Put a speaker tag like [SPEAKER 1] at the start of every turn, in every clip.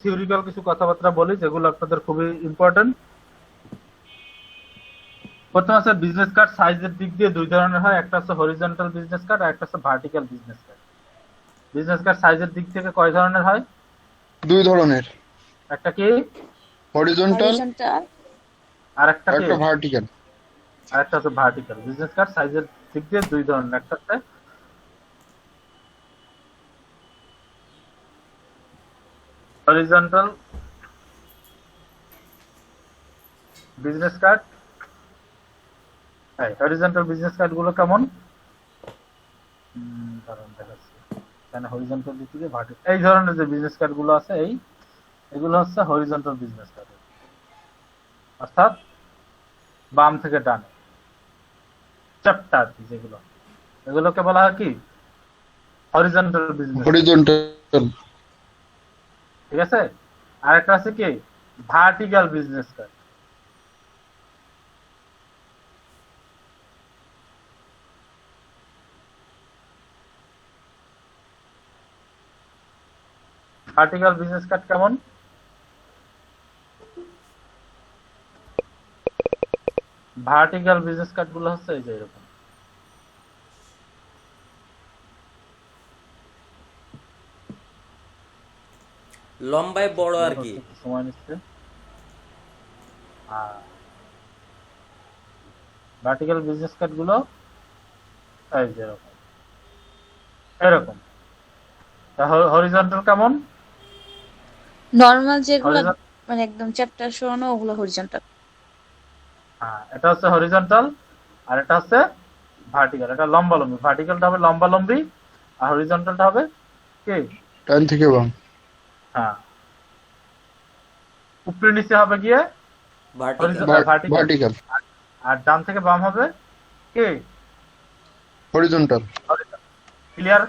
[SPEAKER 1] Theoretical কিছু কথাবার্তা বলি যেগুলো আপনাদের খুবই ইম্পর্টেন্ট। প্রথম আছে বিজনেস কার্ড সাইজের দিক দিয়ে দুই ধরনের হয়, একটা হচ্ছে হরিজন্টাল বিজনেস কার্ড আর একটা হচ্ছে vertical business card. Business card সাইজের দিক থেকে কয় ধরনের হয়?
[SPEAKER 2] দুই ধরনের,
[SPEAKER 1] একটা কি
[SPEAKER 2] হরিজন্টাল
[SPEAKER 3] হরিজন্টাল
[SPEAKER 1] আর একটা
[SPEAKER 2] আর
[SPEAKER 1] কি
[SPEAKER 2] একটা ভার্টিক্যাল।
[SPEAKER 1] আর একটা হচ্ছে ভার্টিক্যাল। বিজনেস কার্ড সাইজের দিক দিয়ে দুই ধরনের, একটা হচ্ছে horizontal business card. Horizontal business card গুলো কেমন? কারণ দেখাচ্ছি এখানে হরিজন্টাল দিক থেকে ভার্টিক্যাল, এই ধরনের যে বিজনেস কার্ড গুলো আছে এগুলো হচ্ছে হরিজন্টাল বিজনেস কার্ড, অর্থাৎ বাম থেকে ডানে চ্যাপ্টার যেগুলো, এগুলোকে বলা হয় কি হরিজন্টাল বিজনেস।
[SPEAKER 2] হরিজন্টাল
[SPEAKER 1] ঠিক আছে। আর একটা আছে কি vertical business card. Vertical business card কেমন? ভার্টিক্যাল বিজনেস কার্ড গুলো হচ্ছে এই যে এরকম,
[SPEAKER 4] লম্বায় বড় আর কি।
[SPEAKER 1] সময় নিচ্ছে। ভার্টিক্যাল বিজনেস কার্ড গুলো এই যে এরকম এরকম। হরিজন্টাল কেমন?
[SPEAKER 3] নরমাল যেগুলো
[SPEAKER 1] Horizon-
[SPEAKER 3] মানে একদম চ্যাপ্টার শোনো ওগুলো হরিজন্টাল।
[SPEAKER 1] এটা হচ্ছে হরিজন্টাল আর এটা হচ্ছে ভার্টিক্যাল। এটা লম্বা লম্বি, ভার্টিক্যালটা হবে লম্বা লম্বি আর হরিজন্টালটা হবে কি
[SPEAKER 2] ডান থেকে বাম।
[SPEAKER 1] হ্যাঁ উপরে নিচে হবে গিয়ে
[SPEAKER 4] ভার্টিক্যাল।
[SPEAKER 1] ভার্টিক্যাল,
[SPEAKER 2] ভার্টিক্যাল,
[SPEAKER 1] আর ডান থেকে বাম হবে কি
[SPEAKER 2] হরিজন্টাল।
[SPEAKER 1] ক্লিয়ার?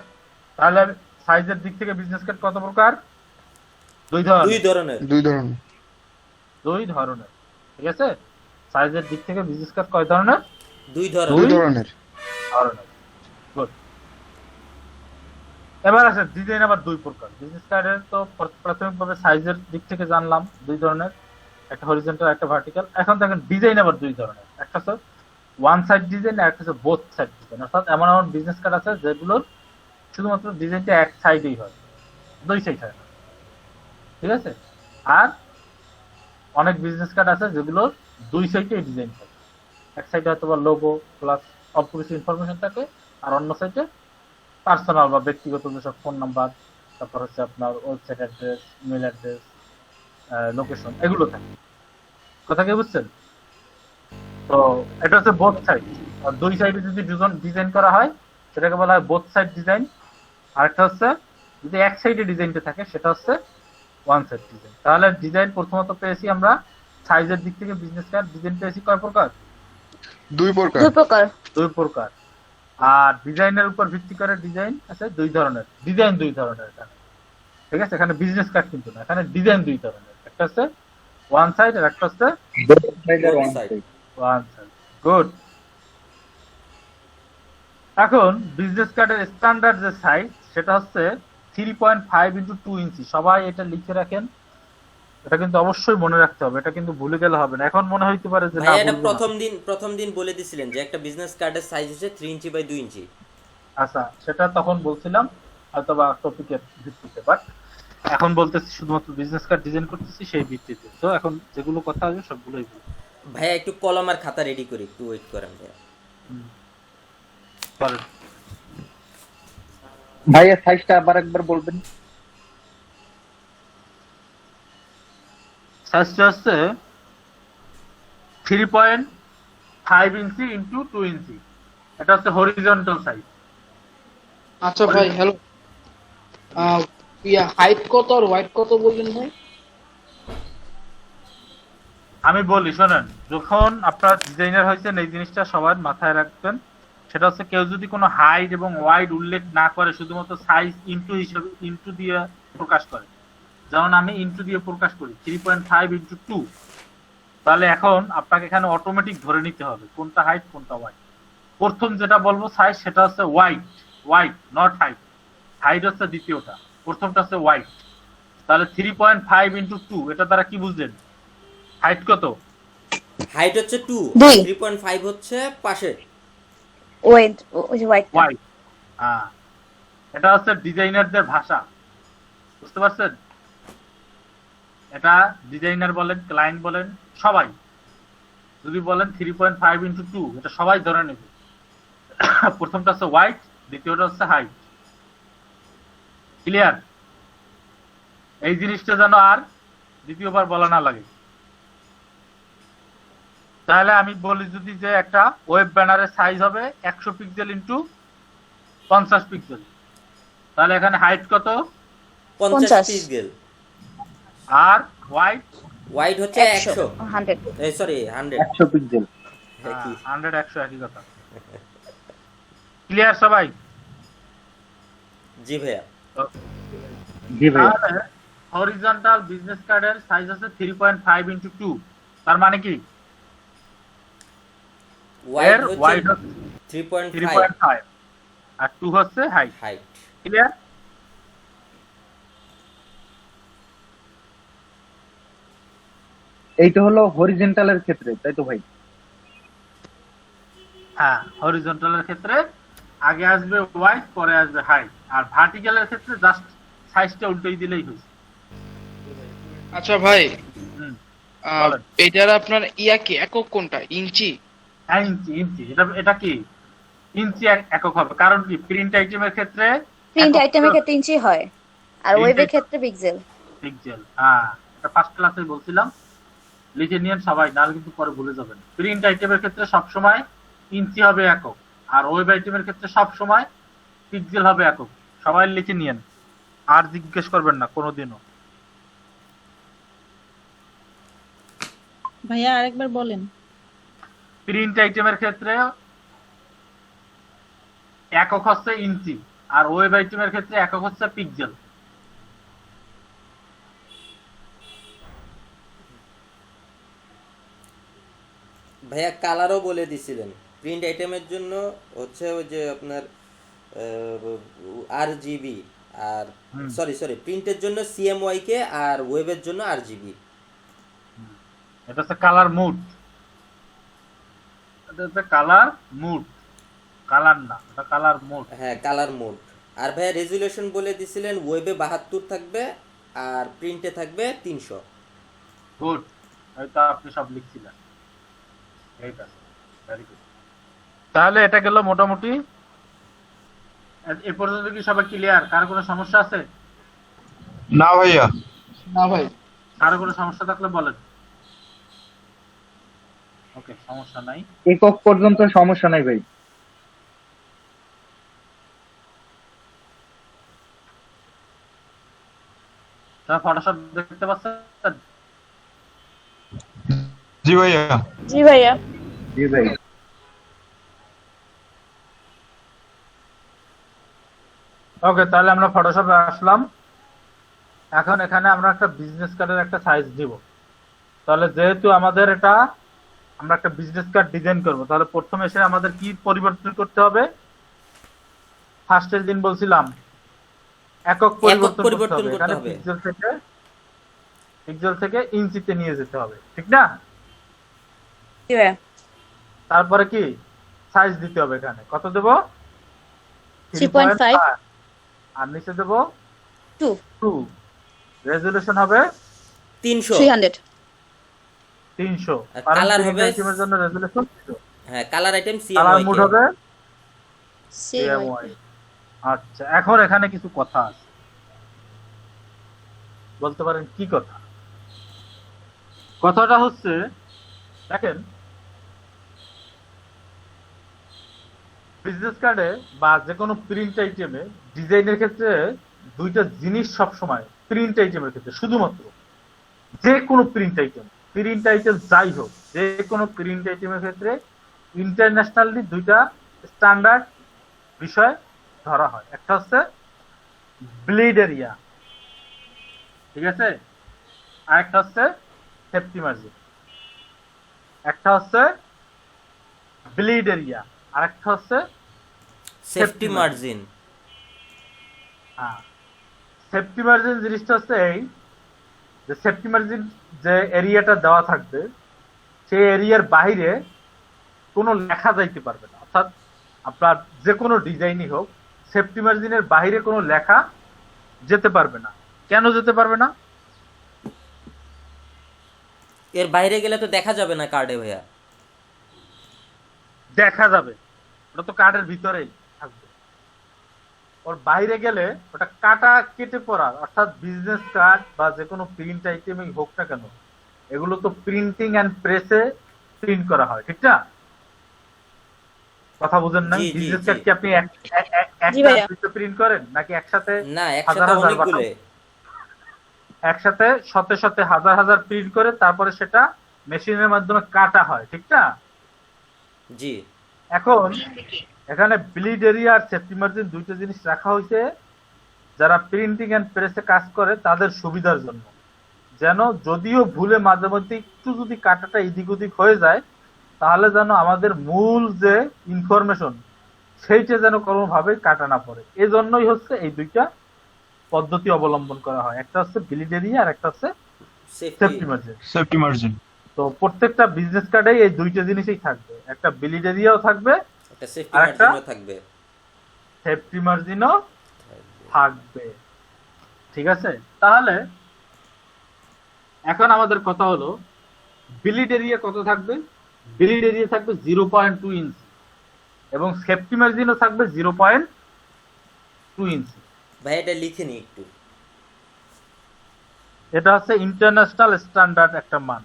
[SPEAKER 1] তাহলে সাইজের দিক থেকে বিজনেস কার্ড কত প্রকার? দুই
[SPEAKER 4] দুই ধরনের।
[SPEAKER 2] দুই ধরনের।
[SPEAKER 1] দুই ধরনের। ঠিক আছে। সাইজের দিক থেকে বিজনেস কার্ড কয় ধরনের?
[SPEAKER 4] দুই
[SPEAKER 2] দুই
[SPEAKER 4] ধরনের।
[SPEAKER 2] ধরনের।
[SPEAKER 1] ধরনের। Good. এবার আছে ডিজাইন আবার দুই প্রকার। বিজনেস কার্ডের তো প্রাথমিকভাবে সাইজের দিক থেকে জানলাম দুই ধরনের, একটা হরিজন্টাল একটা ভার্টিক্যাল। এখন দেখেন ডিজাইন আবার দুই ধরনের, একটা হচ্ছে ওয়ান সাইড ডিজাইন আর একটা হচ্ছে বোথ সাইড ডিজাইন। অর্থাৎ এমন এমন বিজনেস কার্ড আছে যেগুলোর শুধুমাত্র ডিজাইনটা এক সাইডেই হয়, দুই সাইড হয় না। ঠিক আছে। আর অনেক বিজনেস কার্ড আছে যেগুলোর দুই সাইডে ডিজাইন থাকে, এক সাইডে হয়তো বা লোগো প্লাস অল্প কিছু ইনফরমেশন থাকে আর অন্য সাইডে পার্সোনাল বা ব্যক্তিগত যেসব ফোন নাম্বার, তারপর হচ্ছে আপনার website address, mail address, location এগুলো থাকে। কথা কি বুঝছেন? তো এটা হচ্ছে বোথ সাইড। আর দুই সাইডে যদি ডিজাইন করা হয় সেটাকে বলা হয় বোথ সাইড ডিজাইন। আরেকটা হচ্ছে যদি এক সাইডে ডিজাইনটা থাকে সেটা হচ্ছে ওয়ান সাইড ডিজাইন। তাহলে ডিজাইন প্রথমত পেয়েছি আমরা সাইজের দিক থেকে বিজনেস কার্ড ডিজাইন পেয়েছি কয় প্রকার?
[SPEAKER 2] দুই প্রকার।
[SPEAKER 3] দুই প্রকার।
[SPEAKER 1] দুই প্রকার। আর ডিজাইনের উপর ভিত্তি করে ডিজাইন আছে দুই ধরনের, ডিজাইন দুই ধরনের এখানে। ঠিক আছে। এখানে বিজনেস কার্ড কিন্তু না, এখানে ডিজাইন দুই ধরনের, একটা হচ্ছে ওয়ান সাইড আর একটা হচ্ছে
[SPEAKER 4] both side।
[SPEAKER 1] One side. Good. এখন বিজনেস কার্ডের স্ট্যান্ডার্ড যে সাইজ সেটা হচ্ছে 3.5 ইন্টু 2 ইঞ্চি। সবাই এটা লিখে রাখেন, এটা কিন্তু অবশ্যই মনে রাখতে হবে, এটা কিন্তু ভুলে গেলে হবে না। এখন মনে হইতে পারে যে না
[SPEAKER 4] ভাই এটা
[SPEAKER 1] বলবো না।
[SPEAKER 4] প্রথম দিন বলে দিছিলেন যে একটা বিজনেস কার্ডের সাইজ হচ্ছে 3 ইঞ্চি বাই 2 ইঞ্চি।
[SPEAKER 1] আচ্ছা সেটা তখন বলছিলাম হয়তো বা টপিকের ভিত্তিতে, বাট এখন বলতেছি শুধুমাত্র বিজনেস কার্ড ডিজাইন করতেছি সেই ভিত্তিতে। তো এখন যেগুলো কথা আসবে সবগুলোই বলবো।
[SPEAKER 4] ভাইয়া একটু কলম আর খাতা রেডি করি, একটু ওয়েট করেন ভাইয়া।
[SPEAKER 1] বলেন।
[SPEAKER 5] ভাইয়া সাইজটা আবার একবার বলবেন।
[SPEAKER 1] সাইজটা হচ্ছে 3.5 ইঞ্চি ইন্টু 2 ইঞ্চি। এটা হচ্ছে হরিজন্টাল সাইজ।
[SPEAKER 6] আচ্ছা ভাই হ্যালো, হাইট কত আর ওয়াইড কত বললেন ভাই?
[SPEAKER 1] আমি বলি শোনেন, যখন আপনার ডিজাইনার হয়েছেন এই জিনিসটা সবার মাথায় রাখবেন। সেটা হচ্ছে কেউ যদি কোনো হাইট এবং ওয়াইড উল্লেখ না করে, শুধুমাত্র সাইজ ইন্টু হিসেবে ইন্টু দিয়ে প্রকাশ করে, যেমন আমি ইন্টু দিয়ে প্রকাশ করি 3.5 ইন্টু 2, তাহলে এখন আপনাকে এখানে অটোমেটিক ধরে নিতে হবে কোনটা হাইট কোনটা ওয়াইড। প্রথম যেটা বলবো সাইজ সেটা হচ্ছে ওয়াইড, নট হাইট। হাইট হচ্ছে দ্বিতীয়টা, প্রথমটা হচ্ছে ওয়াইড। তাহলে 3.5 ইন্টু 2 এটা দ্বারা কি বুঝলেন? হাইট কত?
[SPEAKER 4] হাইট হচ্ছে 2,
[SPEAKER 3] দুই।
[SPEAKER 4] 3.5 হচ্ছে পাশে।
[SPEAKER 3] ওয়েট, ওই যে হোয়াইট।
[SPEAKER 1] ওয়াই। হ্যাঁ, এটা হচ্ছে ডিজাইনারদের ভাষা, বুঝতে পারছেন? এটা ডিজাইনার বলেন, ক্লায়েন্ট বলেন, সবাই যদি বলেন 3.5 ইন্টু 2 এটা সবাই ধরে নেবে। প্রথমটা হচ্ছে হোয়াইট, দ্বিতীয়টা হচ্ছে হাইট। ক্লিয়ার? এই জিনিসটা যেন আর দ্বিতীয়বার বলা না লাগে। তাহলে আমি বলি যদি যে একটা ওয়েব ব্যানারের সাইজ হবে 100 পিক্সেল ইন্টু 50 পিক্সেল, তাহলে এখানে হাইট কত
[SPEAKER 4] 50
[SPEAKER 3] 50
[SPEAKER 4] পিক্সেল,
[SPEAKER 1] আর হোয়াইট
[SPEAKER 4] ওয়াইড হচ্ছে 100,
[SPEAKER 3] 100।
[SPEAKER 4] এই সরি 100।
[SPEAKER 5] 100 পিক্সেল।
[SPEAKER 4] কি
[SPEAKER 1] 100 100 একই কথা। ক্লিয়ার সবাই?
[SPEAKER 4] জি ভাইয়া।
[SPEAKER 5] জি ভাই।
[SPEAKER 1] তাহলে হরিজন্টাল বিজনেস কার্ডের সাইজ আছে 3.5 ইন্টু 2, তার মানে কি
[SPEAKER 4] ওয়াইড
[SPEAKER 1] এর ওয়াইড
[SPEAKER 4] হচ্ছে
[SPEAKER 1] হচ্ছে
[SPEAKER 4] 3.5
[SPEAKER 1] 3.5 আর 2 হচ্ছে হাইট।
[SPEAKER 4] হাইট।
[SPEAKER 1] ক্লিয়ার?
[SPEAKER 5] এইটা হলো হরিজন্টালের ক্ষেত্রে, তাই তো ভাই?
[SPEAKER 1] হ্যাঁ, হরিজন্টালের ক্ষেত্রে আগে আসবে ওয়াইড, পরে আসবে হাইট, আর ভার্টিক্যালের ক্ষেত্রে জাস্ট সাইজটা উল্টেই দিলেই হয়েছে।
[SPEAKER 6] আচ্ছা ভাই,
[SPEAKER 1] হুম,
[SPEAKER 6] আহ,
[SPEAKER 1] বলেন।
[SPEAKER 6] এটার আপনার কি একক কোনটা, ইঞ্চি?
[SPEAKER 1] হ্যাঁ, ইঞ্চি। ইঞ্চি এটা কি ইঞ্চি একক হবে, কারণ কি প্রিন্ট আইটেমের ক্ষেত্রে
[SPEAKER 3] প্রিন্ট আইটেমের ক্ষেত্রে ইঞ্চি হয়, আর
[SPEAKER 1] Print
[SPEAKER 3] ওয়েবের
[SPEAKER 1] item-
[SPEAKER 3] ক্ষেত্রে পিক্সেল।
[SPEAKER 1] পিক্সেল। হ্যাঁ, এটা ফার্স্ট ক্লাসে বলছিলাম, লিখে নিয়েন সবাই, নাহলে কিন্তু পরে ভুলে যাবেন। প্রিন্ট আইটেমের ক্ষেত্রে সবসময় ইঞ্চি হবে একক, আর ওয়েব আইটেমের ক্ষেত্রে সবসময় পিক্সেল হবে একক। সবাই লিখে নিয়েন, আর জিজ্ঞেস করবেন না কোনোদিনও।
[SPEAKER 7] ভাইয়া আরেকবার বলেন।
[SPEAKER 1] প্রিন্ট আইটেমের ক্ষেত্রে একক হচ্ছে ইঞ্চি, আর ওয়েব আইটেমের ক্ষেত্রে একক হচ্ছে পিক্সেল।
[SPEAKER 4] ভাইয়া কালারও বলে দিছিলেন। প্রিন্ট আইটেমের জন্য হচ্ছে ওই যে আপনার RGB, আর
[SPEAKER 1] হুম।
[SPEAKER 4] সরি প্রিন্টের জন্য CMYK, আর ওয়েবের জন্য RGB।
[SPEAKER 1] এটা হচ্ছে কালার মুড, এটা হচ্ছে কালার মুড, কালার না, এটা কালার মুড।
[SPEAKER 4] হ্যাঁ, কালার মোড। আর ভাইয়া রেজুলেশন বলে দিছিলেন, ওয়েবে 72 থাকবে আর প্রিন্টে থাকবে 300।
[SPEAKER 1] গুড, এটা আপনি সব লিখছিলেন, ঠিক আছে, ভেরি গুড। তাহলে এটা গেল মোটামুটি। এ পর্যন্ত কি সবাই ক্লিয়ার? কারো কোনো সমস্যা আছে?
[SPEAKER 2] না ভাইয়া।
[SPEAKER 6] না ভাই।
[SPEAKER 1] কারো কোনো সমস্যা থাকলে বলেন। ওকে, সমস্যা নাই।
[SPEAKER 5] একক পর্যন্ত সমস্যা নাই ভাই।
[SPEAKER 1] তারা ফটোশপ দেখতে পাচ্ছেন?
[SPEAKER 2] জি ভাইয়া।
[SPEAKER 3] জি ভাইয়া।
[SPEAKER 5] জি ভাই।
[SPEAKER 1] ওকে, তাহলে আমরা ফটোশপে আসলাম। এখন এখানে আমরা একটা বিজনেস কার্ডের একটা সাইজ দিব। তাহলে যেহেতু আমাদের এটা, আমরা একটা বিজনেস কার্ড ডিজাইন করব, তাহলে প্রথমে এসে আমাদের কি পরিবর্তন করতে হবে? ফার্স্টের দিন বলছিলাম একক পরিবর্তন করতে হবে। এখানে পিক্সেল থেকে ইঞ্চিতে নিয়ে যেতে হবে, ঠিক না?
[SPEAKER 3] জি ভাইয়া।
[SPEAKER 1] তারপরে কি সাইজ দিতে হবে, এখানে কত দেব?
[SPEAKER 3] 3.5
[SPEAKER 1] আর নিচে দেব
[SPEAKER 3] 2
[SPEAKER 1] 2। রেজোলিউশন হবে
[SPEAKER 4] 300।
[SPEAKER 1] 300।
[SPEAKER 4] আর
[SPEAKER 1] কারণ
[SPEAKER 4] কালার
[SPEAKER 1] প্রিন্ট
[SPEAKER 4] হবে,
[SPEAKER 1] আইটেমের জন্য রেজোলিউশন 300।
[SPEAKER 4] হ্যাঁ colour item
[SPEAKER 1] colour mode
[SPEAKER 4] CMYK।
[SPEAKER 1] হবে
[SPEAKER 3] CMYK।
[SPEAKER 1] CMY। আচ্ছা, এখন এখানে কিছু কথা আছে, বলতে পারেন কি কথা? কথাটা হচ্ছে, দেখেন বিজনেস কার্ডে বা যে কোনো প্রিন্ট আইটেমে ডিজাইনের ক্ষেত্রে দুইটা জিনিস সবসময়, প্রিন্ট আইটেমের ক্ষেত্রে শুধুমাত্র, যে কোনো প্রিন্ট আইটেম যাই হোক, যে কোনো প্রিন্ট আইটেমের ক্ষেত্রে ইন্টারন্যাশনালি দুইটা স্ট্যান্ডার্ড বিষয় ধরা হয়। একটা হচ্ছে ব্লিড এরিয়া, ঠিক আছে, আর একটা হচ্ছে সেফটি মার্জিন। একটা হচ্ছে ব্লিড এরিয়া, আর একটা হচ্ছে
[SPEAKER 4] সেফটি মার্জিন।
[SPEAKER 1] হ্যাঁ, সেফটি মার্জিন জিনিসটা হচ্ছে এই যে সেফটি মার্জিন যে এরিয়াটা দেওয়া থাকবে সেই এরিয়ার বাইরে কোনো লেখা যাইতে পারবে না, অর্থাৎ আপনার যে কোনো ডিজাইনই হোক সেফটি মার্জিনের বাইরে কোনো লেখা যেতে পারবে না। কেন যেতে পারবে না?
[SPEAKER 4] এর বাইরে গেলে তো দেখা যাবে না কার্ডে ভাইয়া।
[SPEAKER 1] দেখা যাবে, ওটা তো কার্ডের ভিতরেই থাকবে। ওর বাইরে গেলে ওটা কাটা কেটে পড়া, অর্থাৎ বিজনেস কার্ড বা যে কোনো প্রিন্ট আইটেমই হোক না কেন, এগুলো তো প্রিন্টিং এন্ড প্রেসে প্রিন্ট করা হয়, ঠিক না? কথা বুঝেন না?
[SPEAKER 4] জি, জি,
[SPEAKER 1] বিজনেস
[SPEAKER 4] জি।
[SPEAKER 1] কার্ড কি আপনি
[SPEAKER 3] জি ভাইয়া।
[SPEAKER 1] একটা প্রিন্ট করেন নাকি একসাথে
[SPEAKER 4] না,
[SPEAKER 1] হাজার
[SPEAKER 4] একসাথে
[SPEAKER 1] হাজার
[SPEAKER 4] অনেকগুলো।
[SPEAKER 1] একসাথে শতে শতে হাজার হাজার প্রিন্ট করে তারপরে সেটা মেশিনের মাধ্যমে কাটা হয়, ঠিক না?
[SPEAKER 4] জি
[SPEAKER 1] এখন এখানে ব্লিড এরিয়া আর সেফটি মার্জিন দুইটা জিনিস রাখা হয়েছে যারা প্রিন্টিং এন্ড প্রেসে কাজ করে তাদের সুবিধার জন্য, যেন যদিও ভুলে মাঝে মধ্যে একটু যদি কাটাটা এদিক ওদিক হয়ে যায় তাহলে যেন আমাদের মূল যে ইনফরমেশন সেইটা যেন কোনোভাবে কাটা না পড়ে। এই জন্যই হচ্ছে এই দুইটা পদ্ধতি অবলম্বন করা হয়, একটা হচ্ছে ব্লিড এরিয়া আর একটা হচ্ছে
[SPEAKER 4] safety.
[SPEAKER 1] Safety margin.
[SPEAKER 2] Safety margin.
[SPEAKER 1] তো প্রত্যেকটা বিজনেস কার্ডেই এই দুইটা জিনিসই থাকবে, একটা ব্লিড এরিয়াও থাকবে,
[SPEAKER 4] একটা সেফটি
[SPEAKER 1] আরেকটা?
[SPEAKER 4] মার্জিনও থাকবে।
[SPEAKER 1] সেফটি মার্জিনও থাকবে, ঠিক আছে? তাহলে এখন আমাদের কথা হলো ব্লিড এরিয়া কত থাকবে? ব্লিড এরিয়া থাকবে 0.2 ইঞ্চি এবং সেফটি মার্জিনও থাকবে 0.2 ইঞ্চি।
[SPEAKER 4] ভাই এটা লিখে নি একটু।
[SPEAKER 1] এটা হচ্ছে ইন্টারন্যাশনাল স্ট্যান্ডার্ড একটা মান।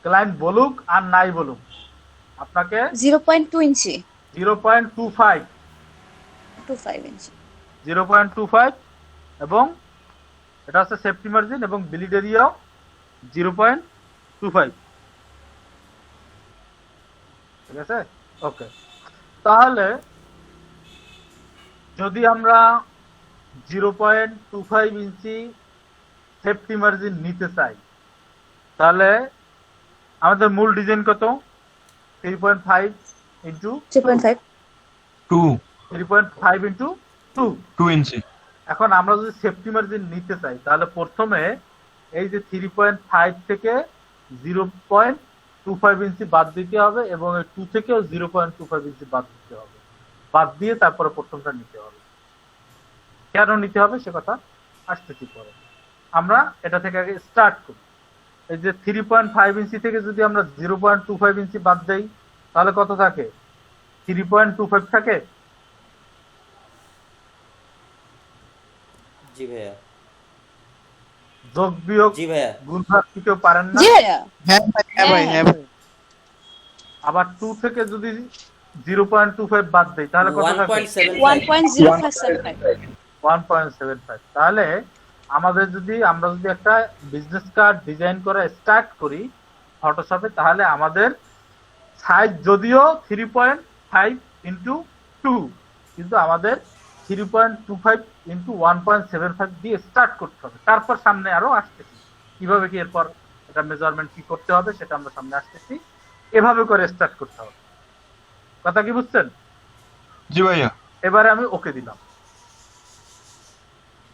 [SPEAKER 1] ক্লায়েন্ট বলুক আর নাই বলুক, আপনাকে
[SPEAKER 3] 0.2 ইঞ্চি
[SPEAKER 1] 0.25
[SPEAKER 3] 25 ইঞ্চি
[SPEAKER 1] 0.25 এবং এটা হচ্ছে সেফটি মার্জিন এবং ব্লিড এরিয়াও 0.25, ঠিক আছে? ওকে, তাহলে যদি আমরা 0.25 ইঞ্চি সেফটি মার্জিন নিতে চাই তাহলে আমাদের মূল ডিজাইন কত? 3.5 ইন্টু
[SPEAKER 3] 3.5
[SPEAKER 2] 2
[SPEAKER 1] 3.5 ইন্টু 2।
[SPEAKER 2] 2 ইঞ্চি।
[SPEAKER 1] এখন আমরা যদি সেফটি মার্জিন নিতে চাই তাহলে প্রথমে এই যে 3.5 থেকে 0.25 ইঞ্চি বাদ দিতে হবে এবং এই 2 থেকেও 0.25 ইঞ্চি বাদ দিতে হবে, বাদ দিয়ে তারপরে প্রথমটা নিতে হবে। কেন নিতে হবে সে কথা আসতেছি পরে। আমরা এটা থেকে আগে স্টার্ট করি। এই যে 3.5 ইঞ্চি থেকে যদি আমরা 0.25 ইঞ্চি বাদ দেই তাহলে কত থাকে? 3.25 থাকে।
[SPEAKER 4] জি ভাইয়া।
[SPEAKER 1] যোগ বিয়োগ
[SPEAKER 4] জি ভাইয়া।
[SPEAKER 1] গুণভাগ কি কেউ পারেন না?
[SPEAKER 3] জি ভাইয়া।
[SPEAKER 6] হ্যাঁ ভাই, হ্যাঁ ভাই, হ্যাঁ ভাই।
[SPEAKER 1] আবার 2 থেকে যদি 0.25 বাদ দেই তাহলে কত থাকে?
[SPEAKER 4] 1.75।
[SPEAKER 1] 1.75। তাহলে আমরা যদি একটা বিজনেস কার্ড ডিজাইন করা স্টার্ট করি ফটোশপে তাহলে আমাদের সাইজ যদিও 3.5 ইন্টু 2 কিন্তু আমাদের 3.25 ইন্টু 1.75 দিয়ে স্টার্ট করতে হবে। তারপর সামনে আরো আসতেছি কিভাবে কি এরপর এটা মেজারমেন্ট কি করতে হবে সেটা আমরা সামনে আসতেছি। এভাবে করে স্টার্ট করতে হবে। কথা কি বুঝছেন?
[SPEAKER 2] জি ভাইয়া।
[SPEAKER 1] এবারে আমি ওকে দিলাম।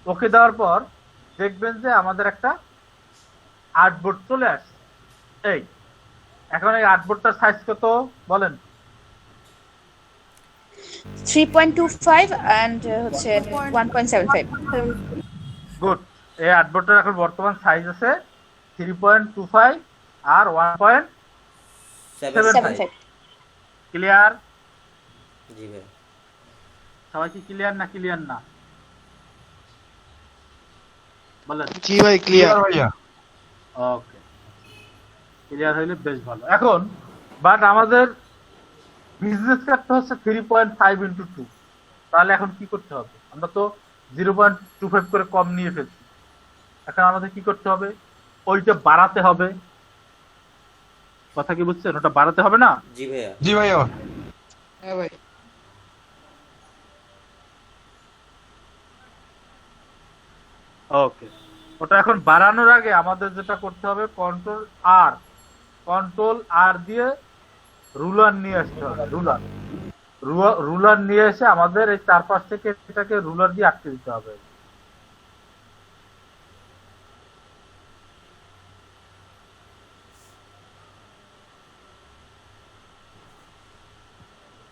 [SPEAKER 1] ওকে দেওয়ার পর দেখবেন যে আমাদের একটা আর্টবোর্ড চলে আসছে। এই এখন এই আর্টবোর্ডটার সাইজ কত বলেন?
[SPEAKER 3] 3.25 and হচ্ছে 1.75
[SPEAKER 1] গুড। এই আর্টবোর্ডটার এখন বর্তমান সাইজ আছে 3.25 আর 1.75।
[SPEAKER 3] 75
[SPEAKER 1] ক্লিয়ার?
[SPEAKER 4] জি ভাই।
[SPEAKER 1] সবাই কি ক্লিয়ার না ক্লিয়ার না বলেন?
[SPEAKER 6] জি ভাই, ক্লিয়ার।
[SPEAKER 2] ভাইয়া।
[SPEAKER 1] ওকে, ক্লিয়ার হইলে বেশ ভালো। এখন বাট আমাদের বিজনেস কার্ডটা হচ্ছে 3.5 ইন্টু 2। তাহলে এখন কি করতে হবে? আমরা তো 0.25 করে কম নিয়ে ফেলছি। এখন আমাদের কি করতে হবে? ওইটা বাড়াতে হবে। কথা কি বুঝছেন? ওটা বাড়াতে হবে না?
[SPEAKER 4] জি ভাইয়া।
[SPEAKER 2] জি ভাইয়া।
[SPEAKER 6] হ্যাঁ ভাই।
[SPEAKER 1] ওকে, ওটা এখন বাড়ানোর আগে আমাদের যেটা করতে হবে কন্ট্রোল আর দিয়ে রুলার নিয়ে আসতে হবে। রুলার নিয়ে এসে আমাদের এই চারপাশ থেকে এটাকে রুলার দিয়ে আটকে দিতে হবে।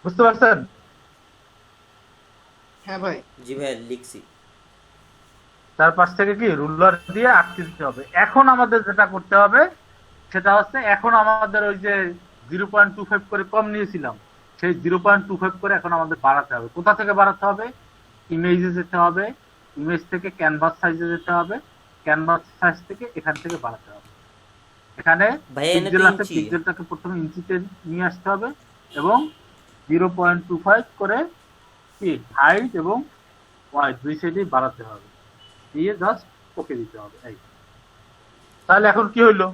[SPEAKER 1] বুঝতে পারছেন?
[SPEAKER 6] হ্যাঁ ভাই
[SPEAKER 4] জি ভাইয়া লিখছি।
[SPEAKER 1] তার পাশ থেকে কি রুলার দিয়ে আটকে দিতে হবে। এখন আমাদের যেটা করতে হবে সেটা হচ্ছে, এখন আমাদের ওই যে 0.25 করে কম নিয়েছিলাম, সেই 0.25 করে এখন আমাদের বাড়াতে হবে। কোথা থেকে বাড়াতে হবে? ইমেজে যেতে হবে, ইমেজ থেকে ক্যানভাস সাইজে যেতে হবে, ক্যানভাস সাইজ থেকে এখান থেকে বাড়াতে হবে। এখানে
[SPEAKER 4] ভাইয়া এনে তো
[SPEAKER 1] পিক্সেল আছে,
[SPEAKER 4] ইঞ্চি।
[SPEAKER 1] পিক্সেলটাকে প্রথমে ইঞ্চিতে নিয়ে আসতে হবে এবং 0.25 করে কি হাইট এবং ওয়াইড দুই সাইডেই বাড়াতে হবে, দিয়ে জাস্ট ওকে দিতে হবে। এই তাহলে এখন কি হইলো?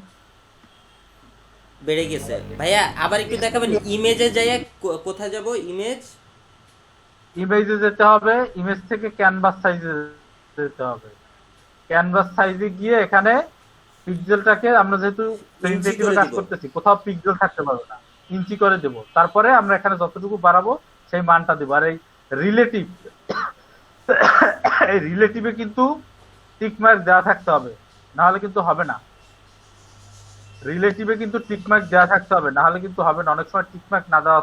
[SPEAKER 4] বেড়ে গেছে। ভাইয়া আবার একটু দেখাবেন ইমেজে যাইয়া কোথায় যাব? ইমেজ,
[SPEAKER 1] ইমেজে যেতে হবে, ইমেজ থেকে ক্যানভাস সাইজে যেতে হবে। ক্যানভাস সাইজে গিয়ে এখানে পিক্সেলটাকে আমরা যেহেতু প্রিন্টেটিভে কাজ
[SPEAKER 4] দিব।
[SPEAKER 1] করতেছি, কোথাও পিক্সেল থাকতে পারবে না, ইঞ্চি করে দেব। তারপরে আমরা এখানে যতটুকু বাড়াবো সেই মানটা দেবো। আর এই রিলেটিভ, এই রিলেটিভে কিন্তু টিক মার্ক দেওয়া থাকতে হবে, না হলে কিন্তু হবে না। রিলেটিভে কিন্তু টিক মার্ক দেওয়া থাকতে হবে, না হলে কিন্তু হবে না। অনেক সময় টিক মার্ক না দেওয়া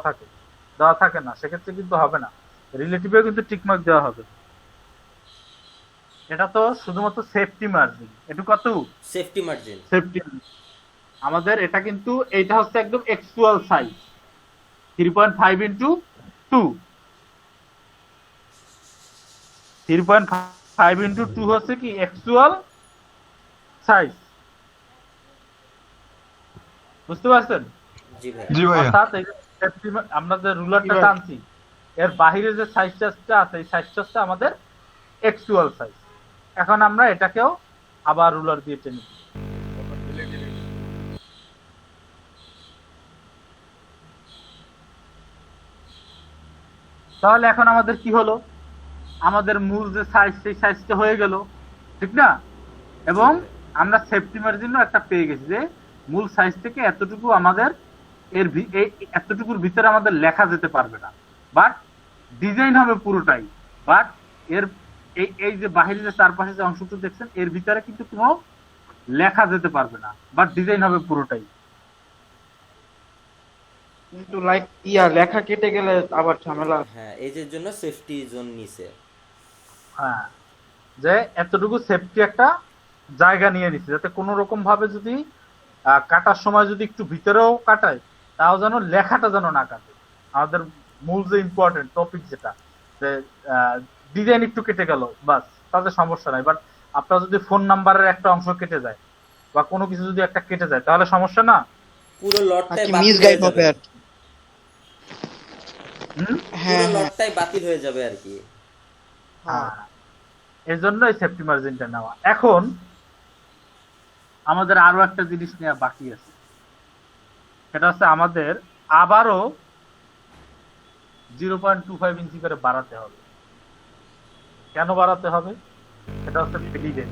[SPEAKER 1] থাকে না, সেক্ষেত্রে কিন্তু হবে না। রিলেটিভেও কিন্তু টিক মার্ক দেওয়া হবে। এটা তো শুধুমাত্র সেফটি মার্জিন। এটা কত?
[SPEAKER 4] Safety margin.
[SPEAKER 1] সেফটি আমাদের এটা কিন্তু এইটা হচ্ছে একদম অ্যাকচুয়াল সাইজ 3.5 ইনটু 2। 3.5 ইনটু 2 হচ্ছে কি অ্যাকচুয়াল সাইজ। বুঝতে পারছেন?
[SPEAKER 4] জি ভাই।
[SPEAKER 2] জি ভাইয়া।
[SPEAKER 1] অর্থাৎ এই যে আমরা যে রুলারটা টানছি এর বাহিরে যে সাইজটা আছে, এই সাইজটা হচ্ছে আমাদের অ্যাকচুয়াল সাইজ। এখন আমরা এটাকেও আবার রুলার দিয়ে টেনে দিই। তাহলে এখন আমাদের কি হলো? আমাদের মূল যে সাইজ সেই সাইজটা হয়ে গেল, ঠিক না? এবং আমরা সেফটি মার্জিনও একটা পেয়ে গেছি যে মূল সাইজ থেকে এতটুকু আমাদের এতটুকুর ভিতরে আমাদের লেখা যেতে পারবে না, বাট ডিজাইন হবে পুরোটাই। বাট এর এই যে বাহিরে যে চারপাশে যে অংশটা দেখছেন এর ভিতরে কিন্তু কোনো লেখা যেতে পারবে না, বাট ডিজাইন হবে পুরোটাই।
[SPEAKER 6] কিন্তু লাইক লেখা কেটে গেলে আবার ঝামেলা।
[SPEAKER 4] হ্যাঁ এই যে জন্য সেফটি জোন নিছে।
[SPEAKER 1] হ্যাঁ, যে এতটুকু সেফটি একটা জায়গা নিয়ে নিচ্ছে, যাতে কোনো রকম ভাবে যদি কাটার সময় যদি একটু ভিতরেও কাটায়, তাও যেন লেখাটা যেন না কাটে। আমাদের মূল যে ইম্পর্টেন্ট টপিক যেটা, যে ডিজাইন একটু কেটে গেল বাস, তাতে সমস্যা নাই। বাট আপনার যদি ফোন নাম্বারের একটা অংশ কেটে যায় বা কোনো কিছু যদি একটা কেটে যায়, তাহলে সমস্যা না?
[SPEAKER 4] পুরো লটটাই
[SPEAKER 6] কি
[SPEAKER 4] বাতিল
[SPEAKER 6] মিস
[SPEAKER 4] হয়ে
[SPEAKER 6] গাইড
[SPEAKER 4] যাবে।
[SPEAKER 6] হবে আর কি।
[SPEAKER 1] হুম,
[SPEAKER 6] হ্যাঁ
[SPEAKER 4] পুরো
[SPEAKER 6] হ্যাঁ
[SPEAKER 4] লটটাই বাতিল হয়ে যাবে আর কি।
[SPEAKER 6] হ্যাঁ।
[SPEAKER 1] এর জন্য এই সেফটি মার্জিনটা নেওয়া। এখন আমাদের আরো একটা জিনিস নেওয়া বাকি আছে, সেটা হচ্ছে আমাদের আবারও 0.25 ইঞ্চি করে বাড়াতে হবে। কেন বাড়াতে হবে? সেটা হচ্ছে ভ্যালিডেট।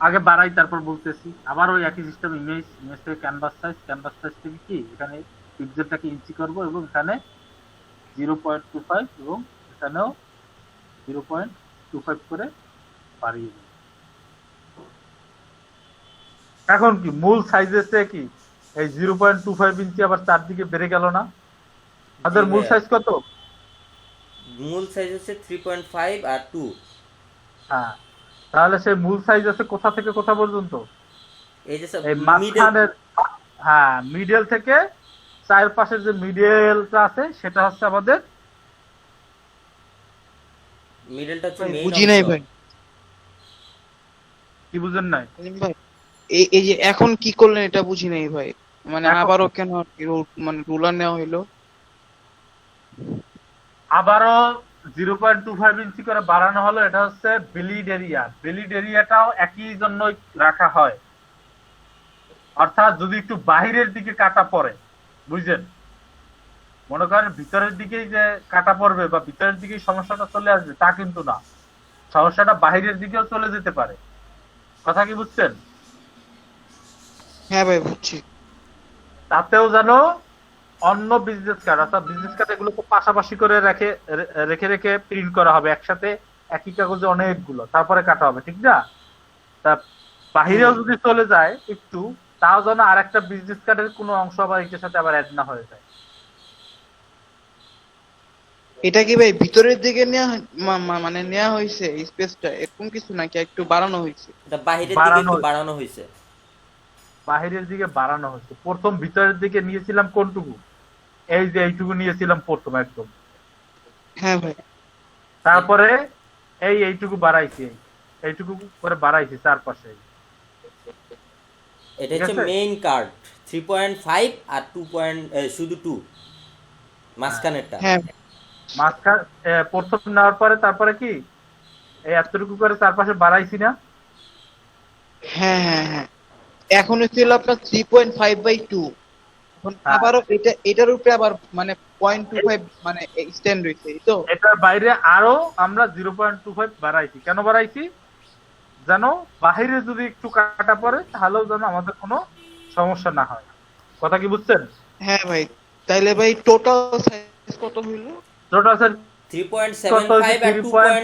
[SPEAKER 1] আগে বাড়াই তারপর বলতেছি। আবার ওই একই সিস্টেম, ইমেজ থেকে ক্যানভাস সাইজ থেকে কি এখানে পিক্সেলটাকে ইঞ্চি করব এবং এখানে 0.25 এবং এখানেও 0.25 করে বাড়িয়ে দেব। এখন কি মূল সাইজের চেয়ে কি এই 0.25 ইঞ্চি আবার চারদিকে বেড়ে গেল না? আমাদের মূল সাইজ কত?
[SPEAKER 4] মূল সাইজ হচ্ছে 3.5 আর 2।
[SPEAKER 1] হ্যাঁ, তাহলে সেই মূল সাইজ আছে কোথা থেকে কোথা পর্যন্ত?
[SPEAKER 4] এই যে
[SPEAKER 1] এই
[SPEAKER 4] মিডল,
[SPEAKER 1] মাঝখানের, হ্যাঁ মিডল থেকে চারপাশের যে মিডলটা আছে সেটা হচ্ছে আমাদের,
[SPEAKER 4] মিডলটা হচ্ছে মেইন।
[SPEAKER 6] বুঝি নাই ভাই।
[SPEAKER 1] কি বুঝেন নাই?
[SPEAKER 6] ভাই এই যে এখন কি করলেন এটা বুঝি নাই ভাই। মানে
[SPEAKER 1] এখন-
[SPEAKER 6] আবারও কেন মানে রুলার নেওয়া হইলো?
[SPEAKER 1] আবারও 0.25 ইঞ্চি করে বাড়ানো হলো। এটা হচ্ছে বিলিড এরিয়া। বিলিড এরিয়াটাও একই জন্যই রাখা হয়, অর্থাৎ যদি একটু বাহিরের দিকে কাটা পড়ে, বুঝছেন, মনে করেন ভিতরের দিকেই যে কাটা পড়বে বা ভিতরের দিকেই সমস্যাটা চলে আসবে তা কিন্তু না, সমস্যাটা বাহিরের দিকেও চলে যেতে পারে। কথা কি বুঝছেন?
[SPEAKER 6] হ্যাঁ ভাই বুঝছি।
[SPEAKER 1] তাতেও যেন অন্য বিজনেস কার্ড, অর্থাৎ বিজনেস কার্ড এগুলোকে পাশাপাশি করে রেখে প্রিন্ট করা হবে একসাথে, একই কাগজে অনেকগুলো, তারপরে কাটা হবে, ঠিক না? তা বাহিরেও যদি চলে যায় একটু, তাও যেন আর একটা বিজনেস কার্ডের কোনো অংশ আবার এটার সাথে আবার অ্যাড না হয়ে যায়।
[SPEAKER 6] এটা কি ভাই ভিতরের দিকে মানে নেওয়া হয়েছে স্পেসটা এরকম কিছু নাকি একটু বাড়ানো হয়েছে?
[SPEAKER 4] এটা বাহিরের দিকে
[SPEAKER 1] বাড়ানো
[SPEAKER 4] একটু
[SPEAKER 1] হয়েছে।
[SPEAKER 4] বাড়ানো হয়েছে।
[SPEAKER 1] বাহিরের দিকে বাড়ানো হচ্ছে। প্রথম ভিতরের দিকে নিয়েছিলাম কোনটুকু? এই যে এইটুকু নিয়েছিলাম প্রথম একদম।
[SPEAKER 6] হ্যাঁ ভাই।
[SPEAKER 1] তারপরে এইটুকু বাড়াইছি, এইটুকু করে বাড়াইছি চারপাশে।
[SPEAKER 4] এটা
[SPEAKER 1] ঠিক
[SPEAKER 4] হচ্ছে
[SPEAKER 1] আছে?
[SPEAKER 4] মেইন কার্ড 3.5 আর 2 শুধু 2 মাঝখানেরটা।
[SPEAKER 6] হ্যাঁ
[SPEAKER 1] মাঝখান প্রথম নেওয়ার পরে তারপরে কি এই এতটুকু করে চারপাশে বাড়াইছি না?
[SPEAKER 6] হ্যাঁ হ্যাঁ হ্যাঁ এখন ছিল আপনার 3.5/2। এখন
[SPEAKER 1] হ্যাঁ।
[SPEAKER 6] আবারও এটার উপরে আবার মানে 0.25 মানে এক্সটেন্ড হয়েছে এই তো।
[SPEAKER 1] এটার বাইরে আরো আমরা 0.25 বাড়াইছি। কেন বাড়াইছি? যেন বাহিরে যদি একটু কাটা পড়ে তাহলেও যেন আমাদের কোনো সমস্যা না হয়। কথা কি বুঝছেন?
[SPEAKER 6] হ্যাঁ ভাই তাইলে ভাই টোটাল সাইজ কত হইলো?
[SPEAKER 1] টোটাল স্যার
[SPEAKER 4] 3.75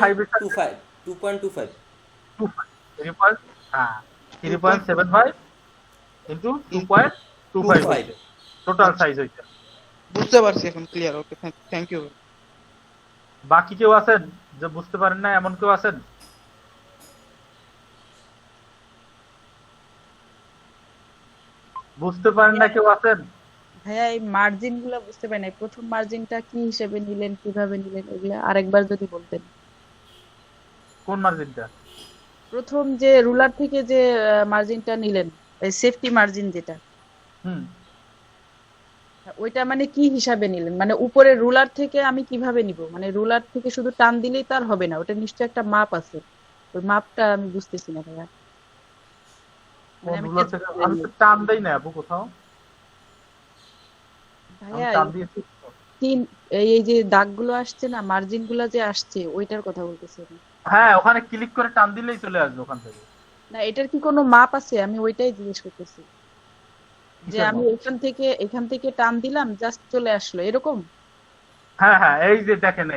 [SPEAKER 4] আর 2.25 2.25
[SPEAKER 1] 3.75 into 2.25 টোটাল সাইজ হইছে।
[SPEAKER 6] বুঝতে পারছি এখন ক্লিয়ার। Okay thank you.
[SPEAKER 1] বাকি কেউ আছেন যে বুঝতে পারেন না এমন কেউ আছেন? বুঝতে পারেন না কেউ আছেন?
[SPEAKER 7] ভাইয়া এই মার্জিন গুলা বুঝতে পারি নাই, প্রথম মার্জিনটা কি হিসেবে নিলেন, কিভাবে নিলেন, এগুলা আরেকবার যদি বলতেন।
[SPEAKER 1] কোন মার্জিনটা?
[SPEAKER 7] প্রথম যে রুলার থেকে যে মার্জিনটা নিলেন, সেফটি মার্জিন যেটা,
[SPEAKER 1] হুম
[SPEAKER 7] ওইটা মানে কি হিসাবে নিলেন? মানে উপরে রুলার থেকে আমি কিভাবে নিব? মানে রুলার থেকে শুধু টান দিলেই তার হবে না, ওটা নিশ্চয়ই একটা মাপ আছে, ওই মাপটা আমি বুঝতেছি না ভাইয়া। মানে আমি
[SPEAKER 1] রুলার থেকে আমি তো টান দেই না আপু কোথাও। আমি
[SPEAKER 7] ভাইয়া
[SPEAKER 1] টান দিয়েছি।
[SPEAKER 7] এই যে দাগগুলো আসছে না, মার্জিন গুলা যে আসছে, ওইটার কথা বলতেছি আমি।
[SPEAKER 1] হ্যাঁ ওখানে ক্লিক করে টান দিলেই চলে আসবে ওখান থেকে।
[SPEAKER 7] না, এটার কি কোনো মাপ আছে? আমি ওইটাই জিজ্ঞেস করতেছি, যে
[SPEAKER 1] কিসের
[SPEAKER 7] আমি
[SPEAKER 1] মাপ?
[SPEAKER 7] এখান থেকে টান দিলাম, জাস্ট চলে আসলো এরকম।
[SPEAKER 1] হ্যাঁ হ্যাঁ এই যে দেখেন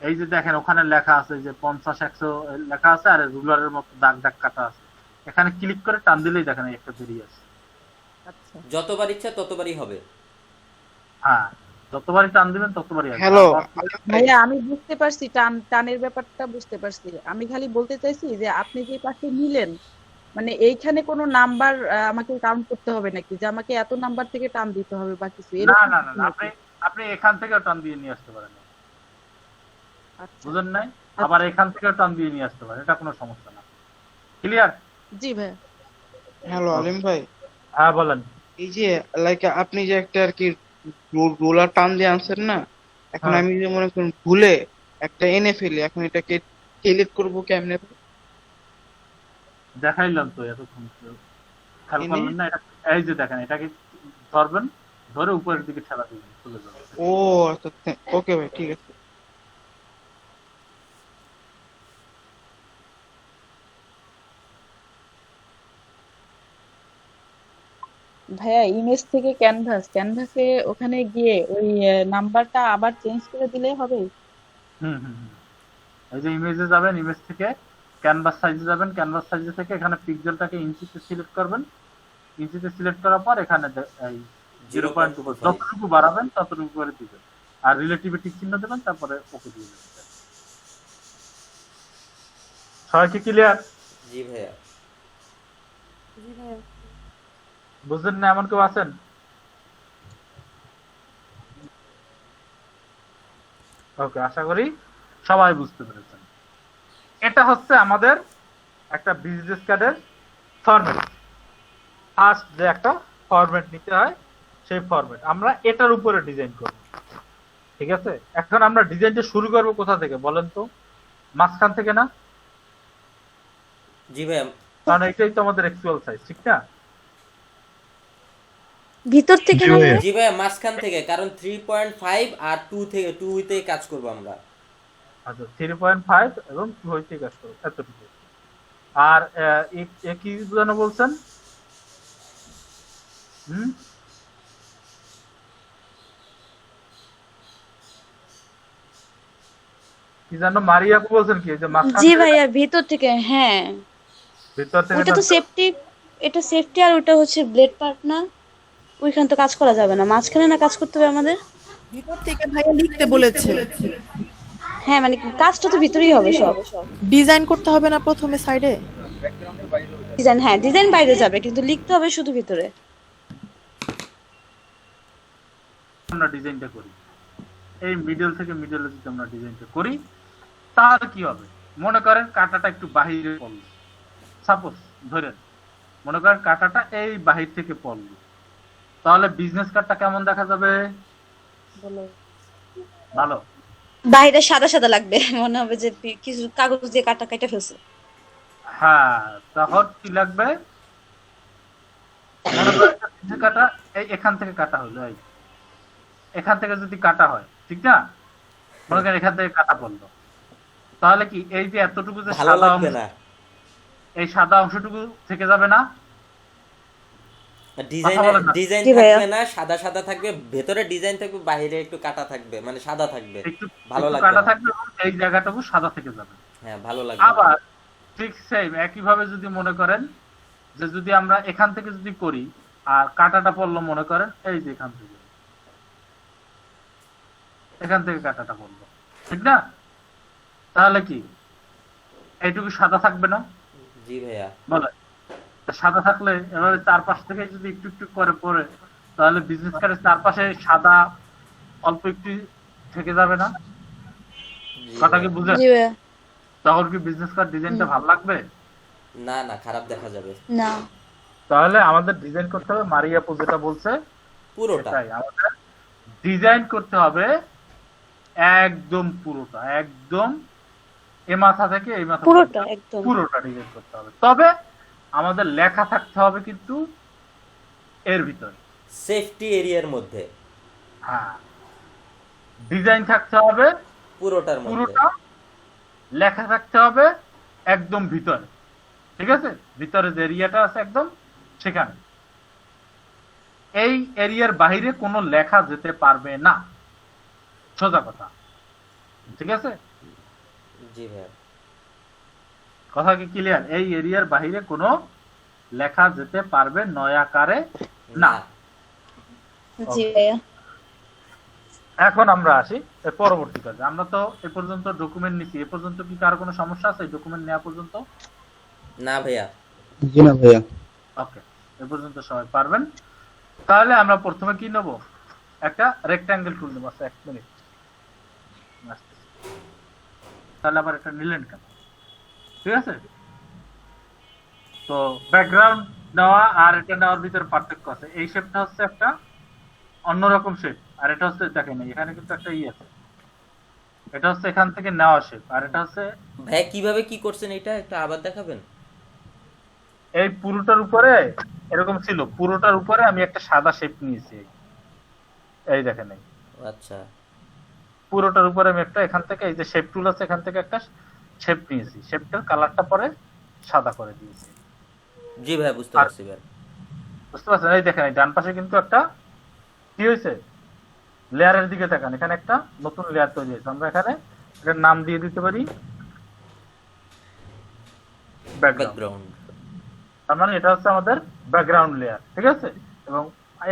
[SPEAKER 1] এই যে দেখেন ওখানে লেখা আছে যে 50-100 লেখা আছে আর রুলারের মতো দাগ দাগ কাটা আছে। এখানে ক্লিক করে টান দিলেই দেখেন একটা বেরিয়ে আসে।
[SPEAKER 7] আচ্ছা,
[SPEAKER 4] যতবার ইচ্ছা ততবারই হবে।
[SPEAKER 1] হ্যাঁ যতবারই টান দিবেন ততবারই আসবে।
[SPEAKER 6] হ্যালো
[SPEAKER 7] ভাইয়া আমি বুঝতে পারছি, টানের ব্যাপারটা বুঝতে পারছি। আমি খালি বলতে চাইছি যে আপনি যে পাশে নিলেন, মানে এইখানে কোনো নাম্বার আমাকে কাউন্ট করতে হবে নাকি, যে আমাকে এত নাম্বার থেকে টান দিতে হবে বা কিছু
[SPEAKER 1] না
[SPEAKER 7] এরকম
[SPEAKER 1] না না
[SPEAKER 7] কিছু
[SPEAKER 1] না,
[SPEAKER 7] নাকি?
[SPEAKER 1] আপনি এখান থেকে টান দিয়ে নিয়ে আসতে পারেন।
[SPEAKER 7] আচ্ছা,
[SPEAKER 1] বুঝেন নাই? আবার এখান থেকে টান দিয়ে নিয়ে আসতে পারেন, এটা কোনো সমস্যা না। ক্লিয়ার?
[SPEAKER 7] জি ভাইয়া।
[SPEAKER 6] হ্যালো আলিম ভাই,
[SPEAKER 1] হ্যাঁ বলেন।
[SPEAKER 6] এই যে লাইক আপনি যে একটা আর কি রোলার টান দিয়ে আনছেন না, এখন
[SPEAKER 1] হ্যাঁ।
[SPEAKER 6] আমি যে মনে করুন ভুলে একটা এনে ফেলি, এখন এটাকে ডিলিট করবো কেমনে?
[SPEAKER 1] দেখাইলাম তো এতক্ষণ, খেয়াল করলেন না? এটা এই যে দেখেন এটাকে ধরবেন, ধরে উপরের দিকে ঠেলা দিবেন, চলে যাবে।
[SPEAKER 6] ও আচ্ছা ওকে ভাই ঠিক আছে।
[SPEAKER 7] ভাইয়া ইমেজ থেকে ক্যানভাসে ওখানে গিয়ে ওই নাম্বারটা আবার চেঞ্জ করে দিলে হবে?
[SPEAKER 1] হুম হুম হুম। এই যে ইমেজে যাবেন, ইমেজ থেকে ক্যানভাস সাইজে যাবেন, ক্যানভাস সাইজে থেকে এখানে পিক্সেলটাকে ইঞ্চিতে সিলেক্ট করবেন। ইঞ্চিতে সিলেক্ট করার পর এখানে এই 0.2 যতটুকু বাড়াবেন ততটুকু করে দিবেন, আর রিলেটিভিটি চিহ্ন দেবেন, তারপরে ওকে দিয়ে দেবেন। সবাই কি ক্লিয়ার?
[SPEAKER 4] জি ভাইয়া।
[SPEAKER 1] বুঝলেন না এমন কেউ আছেন? ওকে, আশা করি সবাই বুঝতে পেরেছেন। এটা হচ্ছে আমাদের একটা বিজনেস কার্ডের ফরম্যাট। ফার্স্ট যে একটা ফরম্যাট নিতে হয়, সেই ফরম্যাট আমরা এটার উপরে ডিজাইন করব। ঠিক আছে, এখন আমরা ডিজাইনটা শুরু করব কোথা থেকে বলেন তো? মাঝখান থেকে না?
[SPEAKER 4] জি ভাইয়া।
[SPEAKER 1] কারণ এটাই তো আমাদের অ্যাকচুয়াল সাইজ, ঠিক না?
[SPEAKER 3] ভিতর থেকে না
[SPEAKER 2] ভাইয়া।
[SPEAKER 4] জি ভাইয়া মাঝখান থেকে, কারণ 3.5 আর 2 থেকে 2 হইতে কাজ করব আমরা।
[SPEAKER 1] আচ্ছা 3.5 এবং 2 হইতে কাজ করব, এতটুকু। আর কি যেন বলছেন? কি জানো মারিয়া আপু বলছেন কি যে মাঝখান
[SPEAKER 3] জি
[SPEAKER 1] থেকে?
[SPEAKER 3] ভাইয়া ভিতর থেকে, হ্যাঁ।
[SPEAKER 1] ভিতর থেকে
[SPEAKER 3] ওটা তো সেফটি, এটা সেফটি, আর ওটা হচ্ছে ব্লেড পার্ট না, ওইখানে তো কাজ করা যাবে না, মাঝখানে না কাজ করতে হবে আমাদের।
[SPEAKER 8] ভিতর থেকে ভাইয়া লিখতে বলেছে,
[SPEAKER 3] হ্যাঁ মানে কাজটা তো ভিতরেই হবে সব।
[SPEAKER 8] ডিজাইন করতে হবে না প্রথমে সাইডে?
[SPEAKER 3] ডিজাইন, হ্যাঁ ডিজাইন বাইরে যাবে কিন্তু লিখতে হবে শুধু ভিতরে।
[SPEAKER 1] আমরা ডিজাইনটা করি, এই মিডল থেকে মিডলে যদি আমরা ডিজাইনটা করি তাহলে কি হবে? মনে করেন কাঁটাটা একটু বাহিরে পড়লো, সাপোজ ধরেন মনে করেন কাঁটাটা এই বাহির থেকে পড়লো, তাহলে বিজনেস কার্ডটা কেমন দেখা যাবে? ভালো।
[SPEAKER 3] বাইরে সাদা সাদা লাগবে, মনে হবে যে কিছু কাগজ দিয়ে কাটা কেটে ফেলছে।
[SPEAKER 1] হ্যাঁ, তখন কি লাগবে? মনে করেন business কাটা এই এখান থেকে কাটা হলো, এই এখান থেকে যদি কাটা হয়, ঠিক না? মনে করেন এখান থেকে কাটা পড়লো, তাহলে কি এই যে এতটুকু যে
[SPEAKER 4] ভালো
[SPEAKER 1] সাদা
[SPEAKER 4] লাগবে
[SPEAKER 1] অংশ,
[SPEAKER 4] না।
[SPEAKER 1] এই সাদা অংশটুকু থেকে যাবে না?
[SPEAKER 4] ডিজাইন
[SPEAKER 1] কথা বলেন না।
[SPEAKER 4] ডিজাইন
[SPEAKER 3] জি ভাইয়া।
[SPEAKER 4] থাকবে না, সাদা সাদা থাকবে, ভেতরে ডিজাইন থাকবে, বাইরে একটু কাটা থাকবে, মানে সাদা থাকবে।
[SPEAKER 1] একটু
[SPEAKER 4] ভালো
[SPEAKER 1] একটু
[SPEAKER 4] লাগবে
[SPEAKER 1] কাটা
[SPEAKER 4] না।
[SPEAKER 1] থাকবে এবং এই জায়গাটুকু সাদা থেকে যাবে।
[SPEAKER 4] হ্যাঁ, ভালো লাগবে না।
[SPEAKER 1] আবার ঠিক সেম একইভাবে যদি মনে করেন যে যদি আমরা এখান থেকে যদি করি আর কাটাটা পড়লো মনে করেন এই যে এখান থেকে, এখান থেকে কাটাটা পড়লো, ঠিক না? তাহলে কি এইটুকু সাদা থাকবে না?
[SPEAKER 4] জি ভাইয়া।
[SPEAKER 1] বলে সাদা থাকলে এভাবে চারপাশ থেকে যদি একটু একটু করে পড়ে তাহলে বিজনেস কার্ডের চারপাশে সাদা অল্প একটু থেকে যাবে না?
[SPEAKER 4] জি
[SPEAKER 1] কথা কি
[SPEAKER 4] ভাইয়া।
[SPEAKER 1] বুঝেন?
[SPEAKER 3] জি ভাইয়া।
[SPEAKER 1] তখন কি বিজনেস কার্ড ডিজাইনটা ভালো লাগবে?
[SPEAKER 4] না না, খারাপ দেখা যাবে
[SPEAKER 3] না,
[SPEAKER 1] তাহলে আমাদের ডিজাইন করতে হবে মারিয়া আপু যেটা বলছে
[SPEAKER 4] পুরোটা।
[SPEAKER 1] সেটাই, আমাদের ডিজাইন করতে হবে একদম পুরোটা, একদম এ মাথা থেকে এই মাথা
[SPEAKER 3] পুরোটা
[SPEAKER 1] পর্যন্ত
[SPEAKER 3] একদম।
[SPEAKER 1] পুরোটা ডিজাইন করতে হবে। তবে আমাদের লেখা থাকতে হবে কিন্তু এর ভিতরে,
[SPEAKER 4] সেফটি এরিয়ার মধ্যে,
[SPEAKER 1] হ্যাঁ ডিজাইন থাকতে হবে
[SPEAKER 4] পুরোটার মধ্যে।
[SPEAKER 1] পুরোটা, লেখা থাকতে হবে একদম ভিতরে, ঠিক আছে? ভিতরে যে এরিয়াটা আছে একদম সেখানে, এই এরিয়ার বাইরে কোনো লেখা যেতে পারবে না, সোজা কথা, ঠিক আছে?
[SPEAKER 4] জি ভাইয়া।
[SPEAKER 1] কথা কি ক্লিয়ার? এই এরিয়ার বাইরে কোনো লেখা যেতে পারবে নয়াকারে না।
[SPEAKER 3] জি ভাইয়া।
[SPEAKER 1] এখন আমরা আসি এর পরবর্তী কাজে। আমরা তো এ পর্যন্ত ডকুমেন্ট নিছি, এ পর্যন্ত কি কারো কোনো সমস্যা আছে ডকুমেন্ট নেওয়া পর্যন্ত?
[SPEAKER 4] না ভাইয়া।
[SPEAKER 5] জি না ভাইয়া।
[SPEAKER 1] ওকে, এ পর্যন্ত সবাই পারবেন। তাহলে আমরা প্রথমে কি নেব? একটা রেক্ট্যাঙ্গেল টুল নেব। আচ্ছা 1 মিনিট, তাহলে আবার এটা নিলেন কেন? ঠিক আছে, তো ব্যাকগ্রাউন্ড নেওয়া আর এটা নেওয়ার ভিতরে পার্থক্য আছে। এই শেপটা হচ্ছে একটা অন্যরকম শেপ, আর এটা হচ্ছে দেখেন এখানে কিন্তু একটা আছে, এটা হচ্ছে এখান থেকে নেওয়া শেপ, আর এটা হচ্ছে
[SPEAKER 4] ভাইয়া কিভাবে কি করছেন এটা একটু আবার দেখাবেন?
[SPEAKER 1] এই পুরোটার উপরে এরকম ছিল, পুরোটার উপরে আমি একটা সাদা শেপ নিয়েছি, এই দেখেন এই
[SPEAKER 4] আচ্ছা।
[SPEAKER 1] পুরোটার উপরে আমি একটা এখান থেকে এই যে শেপ টুল আছে এখান থেকে একটা শেপ নিয়েছি, শেপটার কালারটা পরে সাদা করে দিয়েছি।
[SPEAKER 4] জি ভাইয়া, বুঝতে
[SPEAKER 1] আর-
[SPEAKER 4] পারছি ভাইয়া।
[SPEAKER 1] বুঝতে পারছেন? এই দেখেন এই ডান পাশে কিন্তু একটা কি হয়েছে, লেয়ারের দিকে তাকান, এখানে একটা নতুন লেয়ার তৈরি হয়েছে। আমরা এখানে এটার নাম দিয়ে দিতে পারি ব্যাকগ্রাউন্ড।
[SPEAKER 4] ব্যাকগ্রাউন্ড।
[SPEAKER 1] তার মানে এটা হচ্ছে আমাদের ব্যাকগ্রাউন্ড লেয়ার, ঠিক আছে? এবং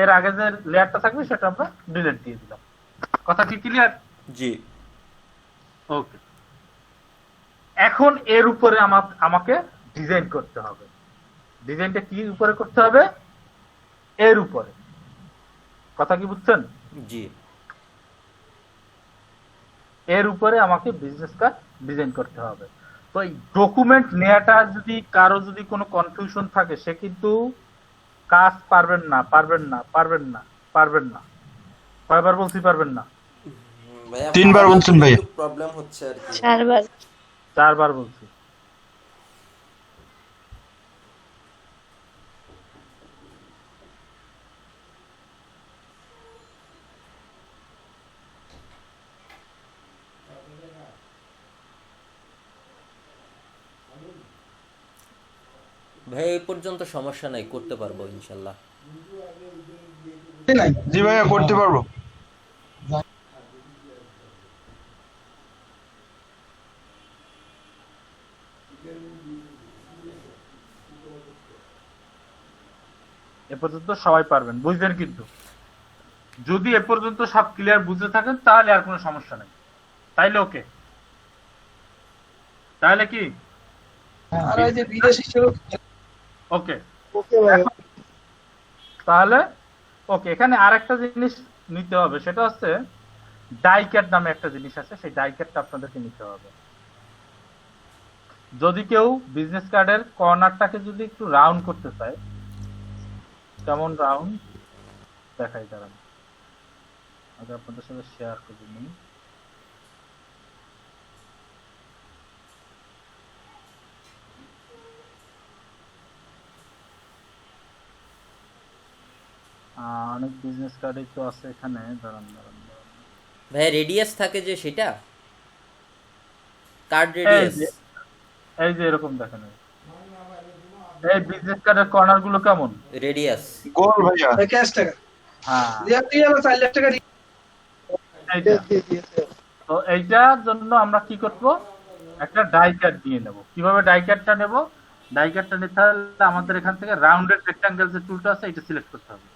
[SPEAKER 1] এর আগে যে লেয়ারটা থাকবে সেটা আমরা ডিলিট দিয়ে দিলাম। কথা কি ক্লিয়ার?
[SPEAKER 4] জি।
[SPEAKER 1] ওকে, এখন এর উপরে আমাকে ডিজাইন করতে হবে। ডিজাইনটা কি উপরে করতে হবে? এর উপরে। কথা কি বুঝছেন?
[SPEAKER 4] জি।
[SPEAKER 1] এর উপরে আমাকে বিজনেস কার্ড ডিজাইন করতে হবে। তো এই ডকুমেন্ট নেওয়াটা যদি কারো যদি কোনো কনফিউশন থাকে সে কিন্তু কাজ পারবেন না, পারবেন না, পারবেন না, পারবেন না। কয়বার বলছি পারবেন না?
[SPEAKER 4] ভাইয়া
[SPEAKER 2] 3 বার বলছেন ভাইয়া।
[SPEAKER 4] প্রবলেম হচ্ছে আর কি।
[SPEAKER 3] 4 বার।
[SPEAKER 1] 4 বার বলছি।
[SPEAKER 4] ভাই এই পর্যন্ত সমস্যা নাই, করতে পারবো ইনশাল্লাহ।
[SPEAKER 2] জি ভাইয়া, করতে পারবো।
[SPEAKER 1] এ পর্যন্ত সবাই পারবেন, বুঝবেন কিন্তু যদি এ পর্যন্ত সব ক্লিয়ার বুঝতে থাকেন তাহলে আর কোনো সমস্যা নেই, তাইলে ওকে। তাহলে কি ওকে?
[SPEAKER 6] ওকে ভাই।
[SPEAKER 1] তাহলে ওকে, এখানে আরেকটা জিনিস নিতে হবে, সেটা হচ্ছে ডাই ক্যাট নামে একটা জিনিস আছে, সেই ডাই ক্যাটটা আপনাদেরকে নিতে হবে। যদি কেউ বিজনেস কার্ডের কর্নারটাকে যদি একটু রাউন্ড করতে চায়, কেমন রাউন্ড দেখাই, দাঁড়ান আগে আপনাদের সাথে শেয়ার করে নিই। অনেক বিজনেস কার্ডই তো আছে এখানে, দাঁড়ান দাঁড়ান দাঁড়ান।
[SPEAKER 4] ভাই রেডিয়াস থাকে যে সেটা, কার্ড
[SPEAKER 1] এই
[SPEAKER 4] রেডিয়াস।
[SPEAKER 1] যে এই যে এরকম দেখেন, এই বিজনেস কার্ডের কর্নার গুলো কেমন,
[SPEAKER 4] রেডিয়াস
[SPEAKER 2] গোল ভাইয়া।
[SPEAKER 1] হ্যাঁ এইটা। তো এইটার জন্য আমরা কি করব, একটা ডাই কাট দিয়ে নেব। কিভাবে ডাই কাটটা নেব, ডাই কাটটা নিতে হলে আমাদের এখান থেকে রাউন্ডেড রেক্টাঙ্গেল যে টুলটা আছে এটা সিলেক্ট করতে হবে।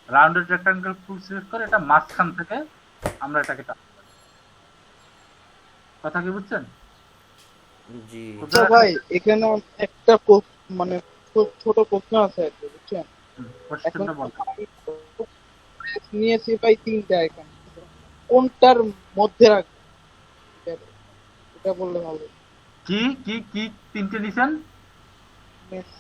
[SPEAKER 1] রাউন্ডেড রেক্টাঙ্গেল টুল সিলেক্ট করে এটা মাঝখান থেকে আমরা এটাকে টানবো। কথা কি বুঝছেন?
[SPEAKER 4] জি।
[SPEAKER 6] আচ্ছা ভাই, এখানে একটা মানে খুব ছোট প্রশ্ন আছে আর কি, বুঝছেন? এখন
[SPEAKER 1] কোশ্চেনটা বল।
[SPEAKER 6] নিয়েছি ভাই 3টা, এখানে কোনটার মধ্যে রাখবো এটা বললে ভালো।
[SPEAKER 1] কি কি কি তিনটে নিছেন?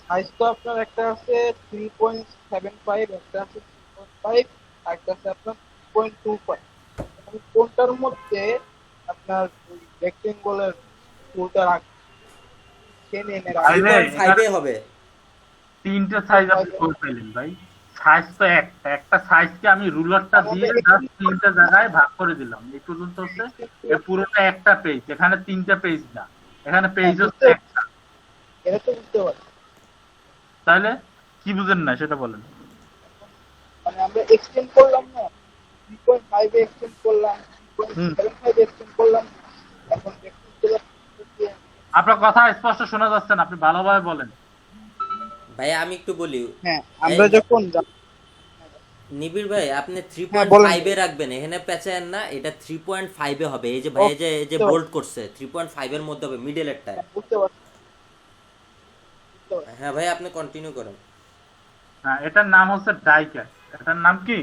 [SPEAKER 6] সাইজ তো আপনার একটা আছে 3.75, একটা আছে 3.5, আর একটা আছে আপনার 3.25। কোনটার মধ্যে আপনার রেক্টেঙ্গলের টুলটা রাখবেন?
[SPEAKER 1] আরে,
[SPEAKER 4] 3.5 হবে।
[SPEAKER 1] তিনটে সাইজ আপনি করে ফেলেন ভাই। সাইজ তো একটা, একটা সাইজকে আমি রুলারটা দিয়ে জাস্ট তিনটা জায়গায় ভাগ করে দিলাম। এই পর্যন্ত হচ্ছে এ পুরোটা একটা পেজ, এখানে তিনটা পেজ না, এখানে পেজ হচ্ছে একটা।
[SPEAKER 6] এটা তো বুঝতে পারছি।
[SPEAKER 1] তাহলে কি বুঝেন না সেটা বলেন।
[SPEAKER 6] মানে আমরা এক্সটেন্ড করলাম না, 3.5 এ এক্সটেন্ড করলাম, 3.75 এ এক্সটেন্ড করলাম, এখন এক্সটেন্ড করলাম।
[SPEAKER 1] আপনার কথা স্পষ্ট শোনা যাচ্ছে না, আপনি ভালোভাবে বলেন।
[SPEAKER 4] ভাই আমি একটু বলি,
[SPEAKER 6] হ্যাঁ, আমরা যখন
[SPEAKER 4] নিবিড় ভাই আপনি
[SPEAKER 6] হ্যাঁ, বলেন।
[SPEAKER 4] 3.5 এ রাখবেন, এখানে পেঁচায়েন না, এটা 3.5 এ হবে। এই যে ভাই এই যে বোল্ড করছে 3.5 এর মধ্যে হবে, মিডল এরটা।
[SPEAKER 6] বুঝতে পারছি।
[SPEAKER 4] হ্যাঁ ভাই আপনি কন্টিনিউ করেন।
[SPEAKER 1] হ্যাঁ, এটার নাম হচ্ছে ডাই কাট। এটার নাম কি?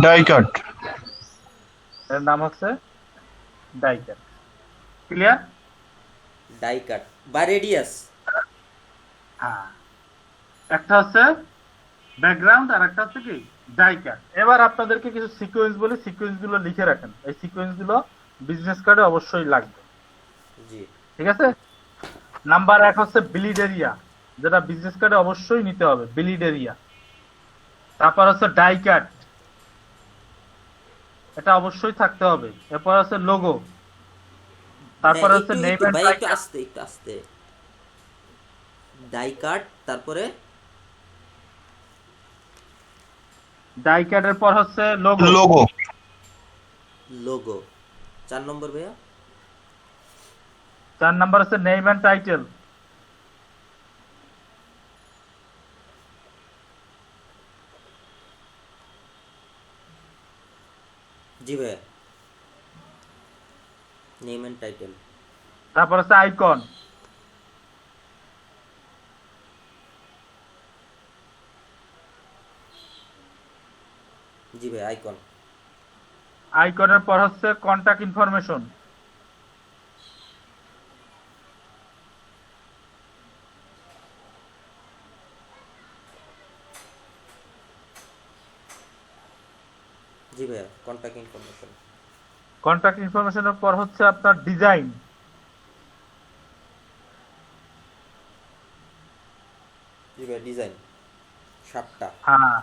[SPEAKER 2] Die cut.
[SPEAKER 1] এটার নাম হচ্ছে die cut. Clear?
[SPEAKER 4] Die cut বা রেডিয়াস।
[SPEAKER 1] হ্যাঁ, একটা হচ্ছে ব্যাকগ্রাউন্ড আর একটা হচ্ছে কি ডাই কাট। এবার আপনাদেরকে কিছু সিকোয়েন্স বলি, সিকোয়েন্স গুলো লিখে রাখেন। এই সিকোয়েন্স গুলো বিজনেস কার্ডে অবশ্যই লাগবে,
[SPEAKER 4] জি।
[SPEAKER 1] ঠিক আছে? নাম্বার 1 হচ্ছে বিলিড এরিয়া, যেটা বিজনেস কার্ডে অবশ্যই নিতে হবে, বিলিড এরিয়া। তারপর হচ্ছে ডাই কাট, এটা অবশ্যই থাকতে হবে। এরপর হচ্ছে লোগো, তারপর হচ্ছে নেম এন্ড
[SPEAKER 4] ভাই একটু
[SPEAKER 1] টাইটেল।
[SPEAKER 4] একটু আস্তে। ডাই কাট, তারপরে
[SPEAKER 1] ডাই কাটের পর হচ্ছে লোগো।
[SPEAKER 2] লোগো।
[SPEAKER 4] লোগো 4 নম্বর ভাইয়া।
[SPEAKER 1] 4 নাম্বার হচ্ছে নেম এন্ড টাইটেল।
[SPEAKER 4] জি ভাইয়া, নেম এন্ড টাইটেল।
[SPEAKER 1] তারপর হচ্ছে আইকন।
[SPEAKER 4] জি ভাই, আইকন।
[SPEAKER 1] আইকনের পর হচ্ছে কন্টাক্ট ইনফরমেশন।
[SPEAKER 4] জি ভাইয়া, কন্টাক্ট ইনফরমেশন।
[SPEAKER 1] কন্টাক্ট ইনফরমেশনের পর হচ্ছে আপনার ডিজাইন।
[SPEAKER 4] জি ভাইয়া, ডিজাইন 7টা।
[SPEAKER 1] হ্যাঁ,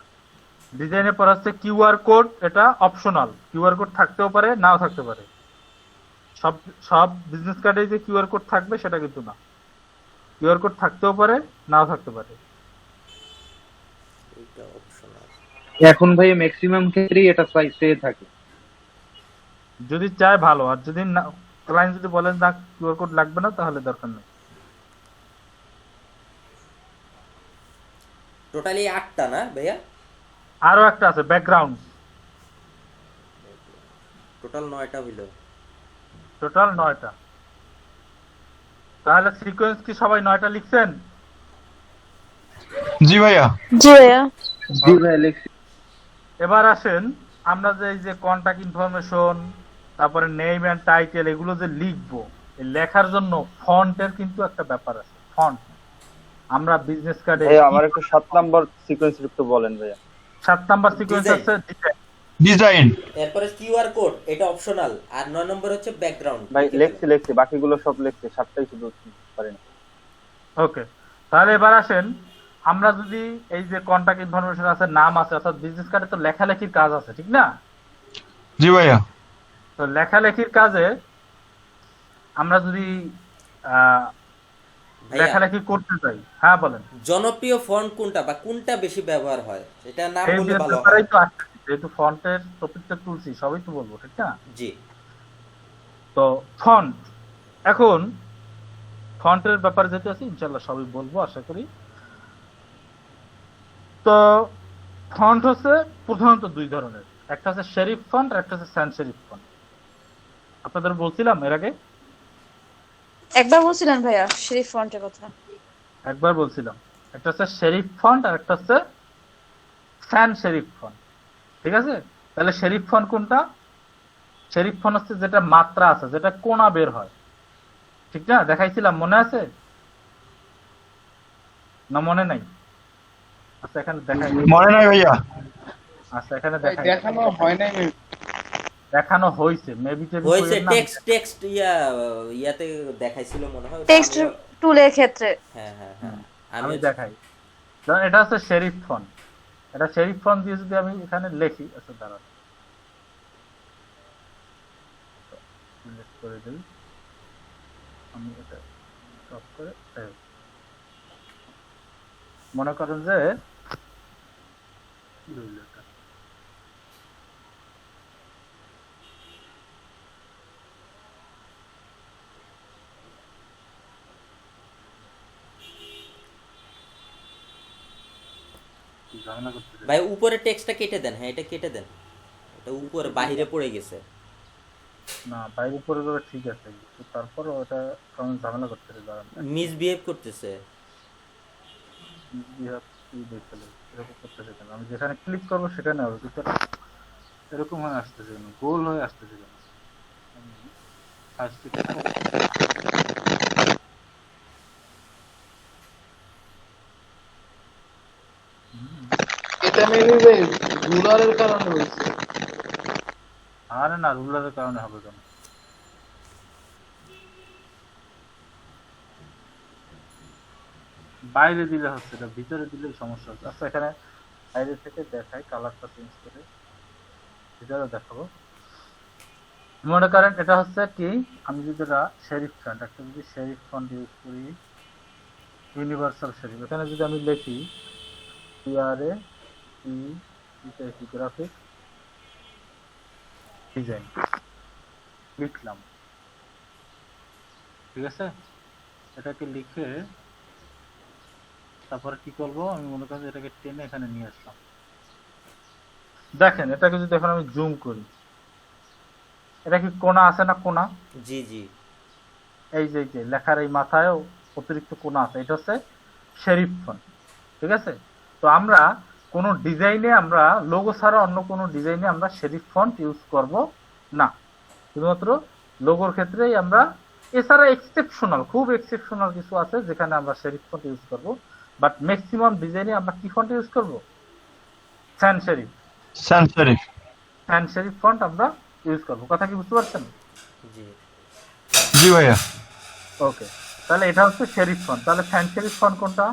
[SPEAKER 1] ডিজাইনের পর হচ্ছে কিউআর কোড। এটা অপশনাল, কিউআর কোড থাকতেও পারে নাও থাকতে পারে। সব সব বিজনেস কার্ডে যে কিউআর কোড থাকবে সেটা কিন্তু না, কিউআর কোড থাকতেও পারে নাও থাকতে পারে।
[SPEAKER 4] এটা অপশনাল।
[SPEAKER 5] এখন ভাই ম্যাক্সিমাম ক্ষেত্রেই এটা চেয়ে থাকে।
[SPEAKER 1] যদি চায় ভালো, আর যদি না, ক্লায়েন্ট যদি বলেন না কিউআর কোড লাগবে না, তাহলে দরকার নেই।
[SPEAKER 4] টোটালি 8টা না ভাইয়া?
[SPEAKER 1] আরো একটা আছে ব্যাকগ্রাউন্ড।
[SPEAKER 4] টোটাল 9টা হইলো।
[SPEAKER 1] টোটাল 9টা। তাহলে সিকোয়েন্স কি সবাই 9টা লিখছেন?
[SPEAKER 2] জি ভাইয়া।
[SPEAKER 3] জি ভাইয়া।
[SPEAKER 5] জি ভাইয়া লিখছি।
[SPEAKER 1] এবার আসেন আমরা যে এই যে কন্টাক্ট ইনফরমেশন, তারপরে নেম এন্ড টাইটেল এগুলো যে লিখবো, এই লেখার জন্য ফন্টের কিন্তু একটা ব্যাপার আছে। ফন্ট আমরা বিজনেস কার্ডে
[SPEAKER 9] ভাইয়া আমার একটু 7 নাম্বার সিকোয়েন্স একটু বলেন ভাইয়া।
[SPEAKER 1] 7 নাম্বার সিকোয়েন্স
[SPEAKER 4] Design.
[SPEAKER 1] আছে design।
[SPEAKER 2] ডিজাইন।
[SPEAKER 4] এরপরে কিউআর কোড, এটা অপশনাল। আর 9 নম্বর হচ্ছে ব্যাকগ্রাউন্ড।
[SPEAKER 9] ভাই লেখছি বাকিগুলো সব লেখছি, 7টাই শুধু পারি না।
[SPEAKER 1] ওকে, তাহলে এবার আসেন আমরা যদি এই যে কন্টাক্ট ইনফরমেশন আছে, নাম আছে, অর্থাৎ বিজনেস কার্ডে তো লেখালেখির কাজ আছে, ঠিক না?
[SPEAKER 2] জি ভাইয়া।
[SPEAKER 1] তো লেখালেখির কাজে আমরা যদি
[SPEAKER 4] ভাইয়া,
[SPEAKER 1] লেখালেখি করতে চাই, হ্যাঁ বলেন।
[SPEAKER 4] জনপ্রিয় ফন্ট কোনটা বা কোনটা বেশি ব্যবহার হয় এটা নাম
[SPEAKER 1] এই
[SPEAKER 4] বললে
[SPEAKER 1] যে
[SPEAKER 4] ভালো হয়।
[SPEAKER 1] ব্যাপারেই তো আসছে, যেহেতু ফন্টের টপিকটা তুলছি সবই তো বলবো, ঠিক না?
[SPEAKER 4] জি।
[SPEAKER 1] তো ফন্ট, এখন ফন্টের ব্যাপারে যেহেতু আছে ইনশাল্লাহ সবই বলবো আশা করি। তো ফন্ট হচ্ছে প্রধানত দুই ধরনের, একটা হচ্ছে শেরিফ ফন্ট আর একটা হচ্ছে স্যান্স শেরিফ ফন্ট। আপনাদের বলছিলাম এর আগে,
[SPEAKER 3] একবার বলছিলেন ভাইয়া শরীফ ফন্টের কথা।
[SPEAKER 1] একবার বলছিলাম, একটা হচ্ছে শেরিফ ফন্ট আর একটা হচ্ছে স্যান্স শেরিফ ফন্ট, ঠিক আছে? তাহলে শেরিফ ফন্ট কোনটা? শেরিফ ফন্ট হচ্ছে যেটা মাত্রা আছে, যেটা কোণা বের হয়, ঠিক না? দেখাইছিলাম, মনে আছে না মনে নাই? আচ্ছা এখানে দেখাই,
[SPEAKER 2] মনে নাই ভাইয়া।
[SPEAKER 1] আচ্ছা এখানে
[SPEAKER 6] ভাই
[SPEAKER 1] দেখাই,
[SPEAKER 6] দেখানো হয় নাই maybe।
[SPEAKER 1] দেখানো হয়েছে মেবি টেবি
[SPEAKER 4] হয়েছে টেক্সট ইয়াতে দেখাইছিল মনে হয়।
[SPEAKER 3] টেক্সট টুলের ক্ষেত্রে।
[SPEAKER 4] হ্যাঁ হ্যাঁ হ্যাঁ।
[SPEAKER 1] আমি দেখাই। ধরুন এটা হচ্ছে শেরিফ ফন্ট, এটা শেরিফ ফন্ট দিয়ে যদি আমি এখানে লিখি, আচ্ছা দাঁড়ান সিলেক্ট করে দিই, আমি এটা স্টপ করে এই। মনে করেন যে কি হইলো এটা? কি ঝামেলা করতেছে?
[SPEAKER 4] ভাই উপরে টেক্সটটা কেটে দেন। হ্যাঁ এটা কেটে দেন, এটা উপরে বাহিরে পড়ে গেছে।
[SPEAKER 1] না বাইরে উপরে করে ঠিক আছে, কিন্তু তারপর ওটা কেমন ঝামেলা করতেছে, দাঁড়ান।
[SPEAKER 4] মিসবিহেভ করতেছে।
[SPEAKER 1] কি দেখলে এরকম করতেছে কেন? আমি যেখানে ক্লিক করবো সেখানে হবে, কিন্তু এরকম হয়ে আসতেছে কেন? গোল হয়ে আসতেছে কেন? আমি first থেকে
[SPEAKER 6] এটা মেবি ভাই রুলারের কারণে হয়েছে।
[SPEAKER 1] আরে না, রুলারের কারণে হবে কেন? বাইরে দিলে হচ্ছে, এটা ভিতরে দিলে সমস্যা হচ্ছে। আচ্ছা এখানে বাইরে থেকে দেখাই, কালারটা চেঞ্জ করে ভিতরে দেখাবো। মনে করেন এটা হচ্ছে কি, আমি যদি এটা শেরিফ ফন্ট, একটা যদি শেরিফ ফন্ট ইউজ করি, ইউনিভার্সাল শেরিফ, এখানে যদি আমি লিখি গ্রাফিক ডিজাইন লিখলাম, ঠিক আছে? এটাকে লিখে তারপরে কি করবো, আমি মনে করেন এটাকে টেনে এখানে নিয়ে আসলাম। দেখেন এটাকে যদি এখন আমি জুম করি, এটা কি কোণা আছে না? কোণা,
[SPEAKER 4] জি জি।
[SPEAKER 1] এই যে লেখার এই মাথায়ও অতিরিক্ত কোণা আছে, এটা হচ্ছে শেরিফ ফন্ট, ঠিক আছে? তো আমরা কোনো ডিজাইনে, আমরা লোগো ছাড়া অন্য কোনো ডিজাইনে আমরা শেরিফ ফন্ট ইউজ করব না, শুধুমাত্র লোগোর ক্ষেত্রেই আমরা। এছাড়া এক্সেপশনাল, খুব এক্সেপশনাল কিছু আছে যেখানে আমরা শেরিফ ফন্ট ইউজ করব, বাট ম্যাক্সিমাম ডিজাইনে আমরা কি ফন্ট ইউজ করব? স্যান্স শেরিফ,
[SPEAKER 2] স্যান্স শেরিফ।
[SPEAKER 1] স্যান্স শেরিফ ফন্ট আমরা ইউজ করব। কথা কি বুঝতে পারছেন?
[SPEAKER 4] জি
[SPEAKER 2] জি ভাইয়া।
[SPEAKER 1] ওকে, তাহলে এটা হচ্ছে শেরিফ ফন্ট। তাহলে স্যান্স শেরিফ ফন্ট কোনটা?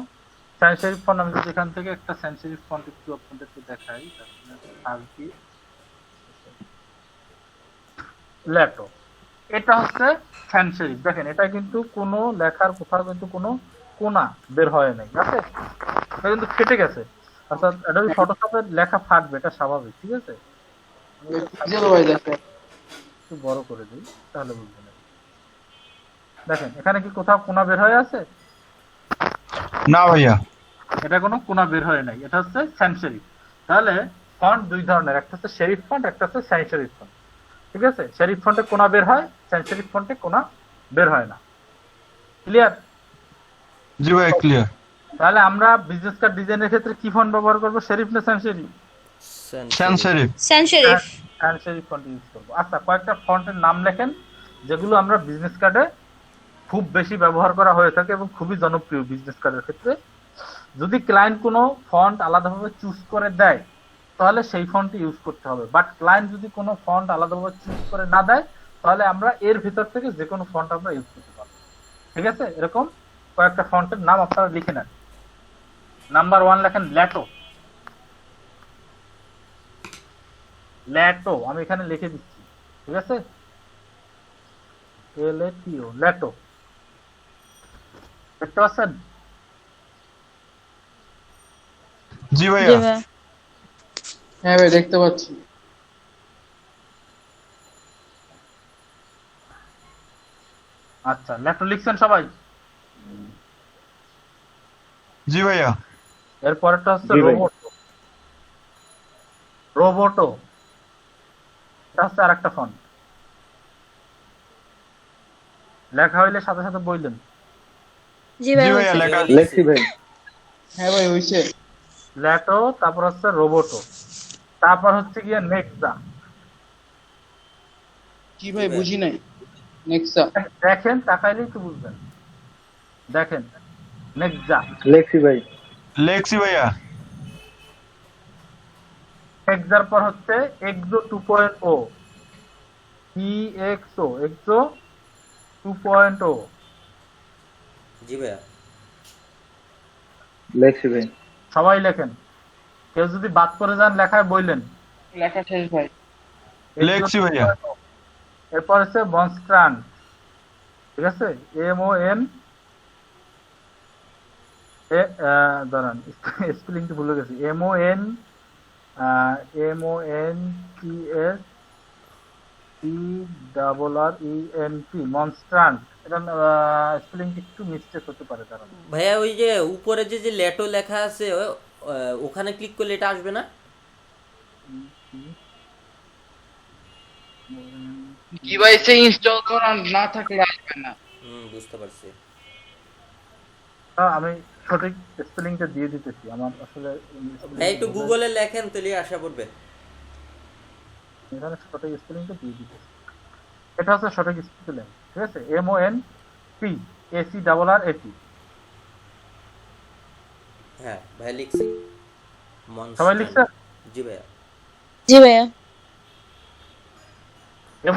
[SPEAKER 1] স্যান্স শেরিফ ফন্ট আমি যদি এখান থেকে একটা স্যান্স শেরিফ ফন্ট একটু আপনাদেরকে দেখাই, আরকি লেটো, এটা হচ্ছে স্যান্স শেরিফ। দেখেন এটা কিন্তু কোনো লেখার কোথাও কিন্তু কোনো কোণা বের হয় নাই, আছে? এটা কিন্তু ফেটে গেছে, অর্থাৎ এটা ফটোশপের লেখা ফাটবে, এটা স্বাভাবিক, ঠিক আছে?
[SPEAKER 6] পিক্সেল ওয়াইজ আছে।
[SPEAKER 1] একটু বড় করে দিই তাহলে বুঝবেন। দেখেন এখানে কি কোথাও কোণা বের হয়ে আছে?
[SPEAKER 2] না ভাইয়া।
[SPEAKER 1] এটা কোনো কোণা বের হয় নাই, এটা হচ্ছে স্যান্স শেরিফ। তাহলে ফন্ট দুই ধরনের, একটা হচ্ছে শেরিফ ফন্ট, একটা হচ্ছে স্যান্স শেরিফ ফন্ট। ঠিক আছে, সেরিফ ফন্টে কোনা বের হয়, sans serif ফন্টে কোনা বের হয় না। ক্লিয়ার?
[SPEAKER 2] জি ভাইয়া ক্লিয়ার।
[SPEAKER 1] তাহলে আমরা বিজনেস কার্ড ডিজাইনের ক্ষেত্রে কি ফন্ট ব্যবহার করব, সেরিফ না sans serif?
[SPEAKER 2] sans serif।
[SPEAKER 3] sans serif
[SPEAKER 1] sans serif font use করব। আচ্ছা, কয়েকটা ফন্টের নাম লেখেন যেগুলো আমরা বিজনেস কার্ডে খুব বেশি ব্যবহার করা হয়ে থাকে এবং খুবই জনপ্রিয় বিজনেস কার্ডের ক্ষেত্রে। যদি ক্লায়েন্ট কোনো ফন্ট আলাদাভাবে চুজ করে দেয় তাহলে সেই ফন্টই ইউজ করতে হবে, বাট ক্লায়েন্ট যদি কোনো ফন্ট আলাদাভাবে চুজ করে না দেয় তাহলে আমরা এর ভিতর থেকে যে কোনো ফন্ট আমরা ইউজ করতে পারবো। ঠিক আছে, এরকম কয়েকটা ফন্টের নাম আপনারা লিখে নেন। নাম্বার 1 লেখেন ল্যাটো। ল্যাটো আমি এখানে লিখে দিচ্ছি, ঠিক আছে, LATO, ল্যাটো। দেখতে পাচ্ছেন?
[SPEAKER 2] জি
[SPEAKER 3] জি
[SPEAKER 2] ভাইয়া।
[SPEAKER 3] ভাইয়া
[SPEAKER 6] হ্যাঁ ভাই দেখতে পাচ্ছি।
[SPEAKER 1] আচ্ছা, ল্যাটো লিখছেন সবাই?
[SPEAKER 2] জি ভাইয়া।
[SPEAKER 1] এরপরেরটা হচ্ছে
[SPEAKER 5] জি ভাই।
[SPEAKER 1] রোবোটো। রোবোটো এটা হচ্ছে আরেকটা ফন্ট। লেখা হইলে সাথে সাথে বললেন।
[SPEAKER 3] জি
[SPEAKER 2] জি
[SPEAKER 3] ভাইয়া
[SPEAKER 2] ভাইয়া লেখা।
[SPEAKER 5] লেখছি ভাই।
[SPEAKER 6] হ্যাঁ ভাই হইছে।
[SPEAKER 1] ল্যাটো, তারপর হচ্ছে রোবোটো, তারপর হচ্ছে গিয়ে নেক্সা।
[SPEAKER 6] কি ভাই বুঝি নাই। নেক্সা।
[SPEAKER 1] দেখেন, তাকাইলেই তো বুঝবেন। দেখেন, নেক্সা।
[SPEAKER 5] লেখছি ভাই।
[SPEAKER 2] লেখছি ভাইয়া।
[SPEAKER 1] নেক্সার পর হচ্ছে এক্সো 2.0, EXO, এক্সো 2.0।
[SPEAKER 4] জি ভাইয়া।
[SPEAKER 5] লেখছি ভাই।
[SPEAKER 1] সবাই লেখেন, কেউ যদি বাদ করে যান লেখায় বললেন।
[SPEAKER 6] লেখা শেষ ভাই।
[SPEAKER 2] লেখছি ভাইয়া।
[SPEAKER 1] এরপর হচ্ছে মনস্ট্রান্ট, ঠিক আছে, MON, দাঁড়ান স্পেলিংটা ভুলে গেছি, MONTSTRRENT, মনস্ট্রান্ট। এটা স্পেলিংটা একটু মিস্টেক হতে পারে, দাঁড়ান।
[SPEAKER 4] ভাইয়া ওই যে উপরে যে ল্যাটো লেখা আছে ওখানে ক্লিক করলে এটা আসবে না?
[SPEAKER 6] কি ভাই সে ইনস্টল করা না থাকলে আসবে না।
[SPEAKER 4] বুঝতে পারছি।
[SPEAKER 1] আমি সঠিক স্পেলিংটা দিয়ে দিতেছি, আমার আসলে
[SPEAKER 4] ভাই একটু গুগলে লেখেন তাহলে আশা পড়বে।
[SPEAKER 1] এখানে সঠিক স্পেলিংটা দিয়ে দিতেছি। এটা হচ্ছে সঠিক স্পেলিং, ঠিক আছে, MONTACRRAT।
[SPEAKER 4] হ্যাঁ ভাইয়া লিখছি।
[SPEAKER 1] সবাই লিখছে?
[SPEAKER 4] জি ভাইয়া।
[SPEAKER 3] জি ভাইয়া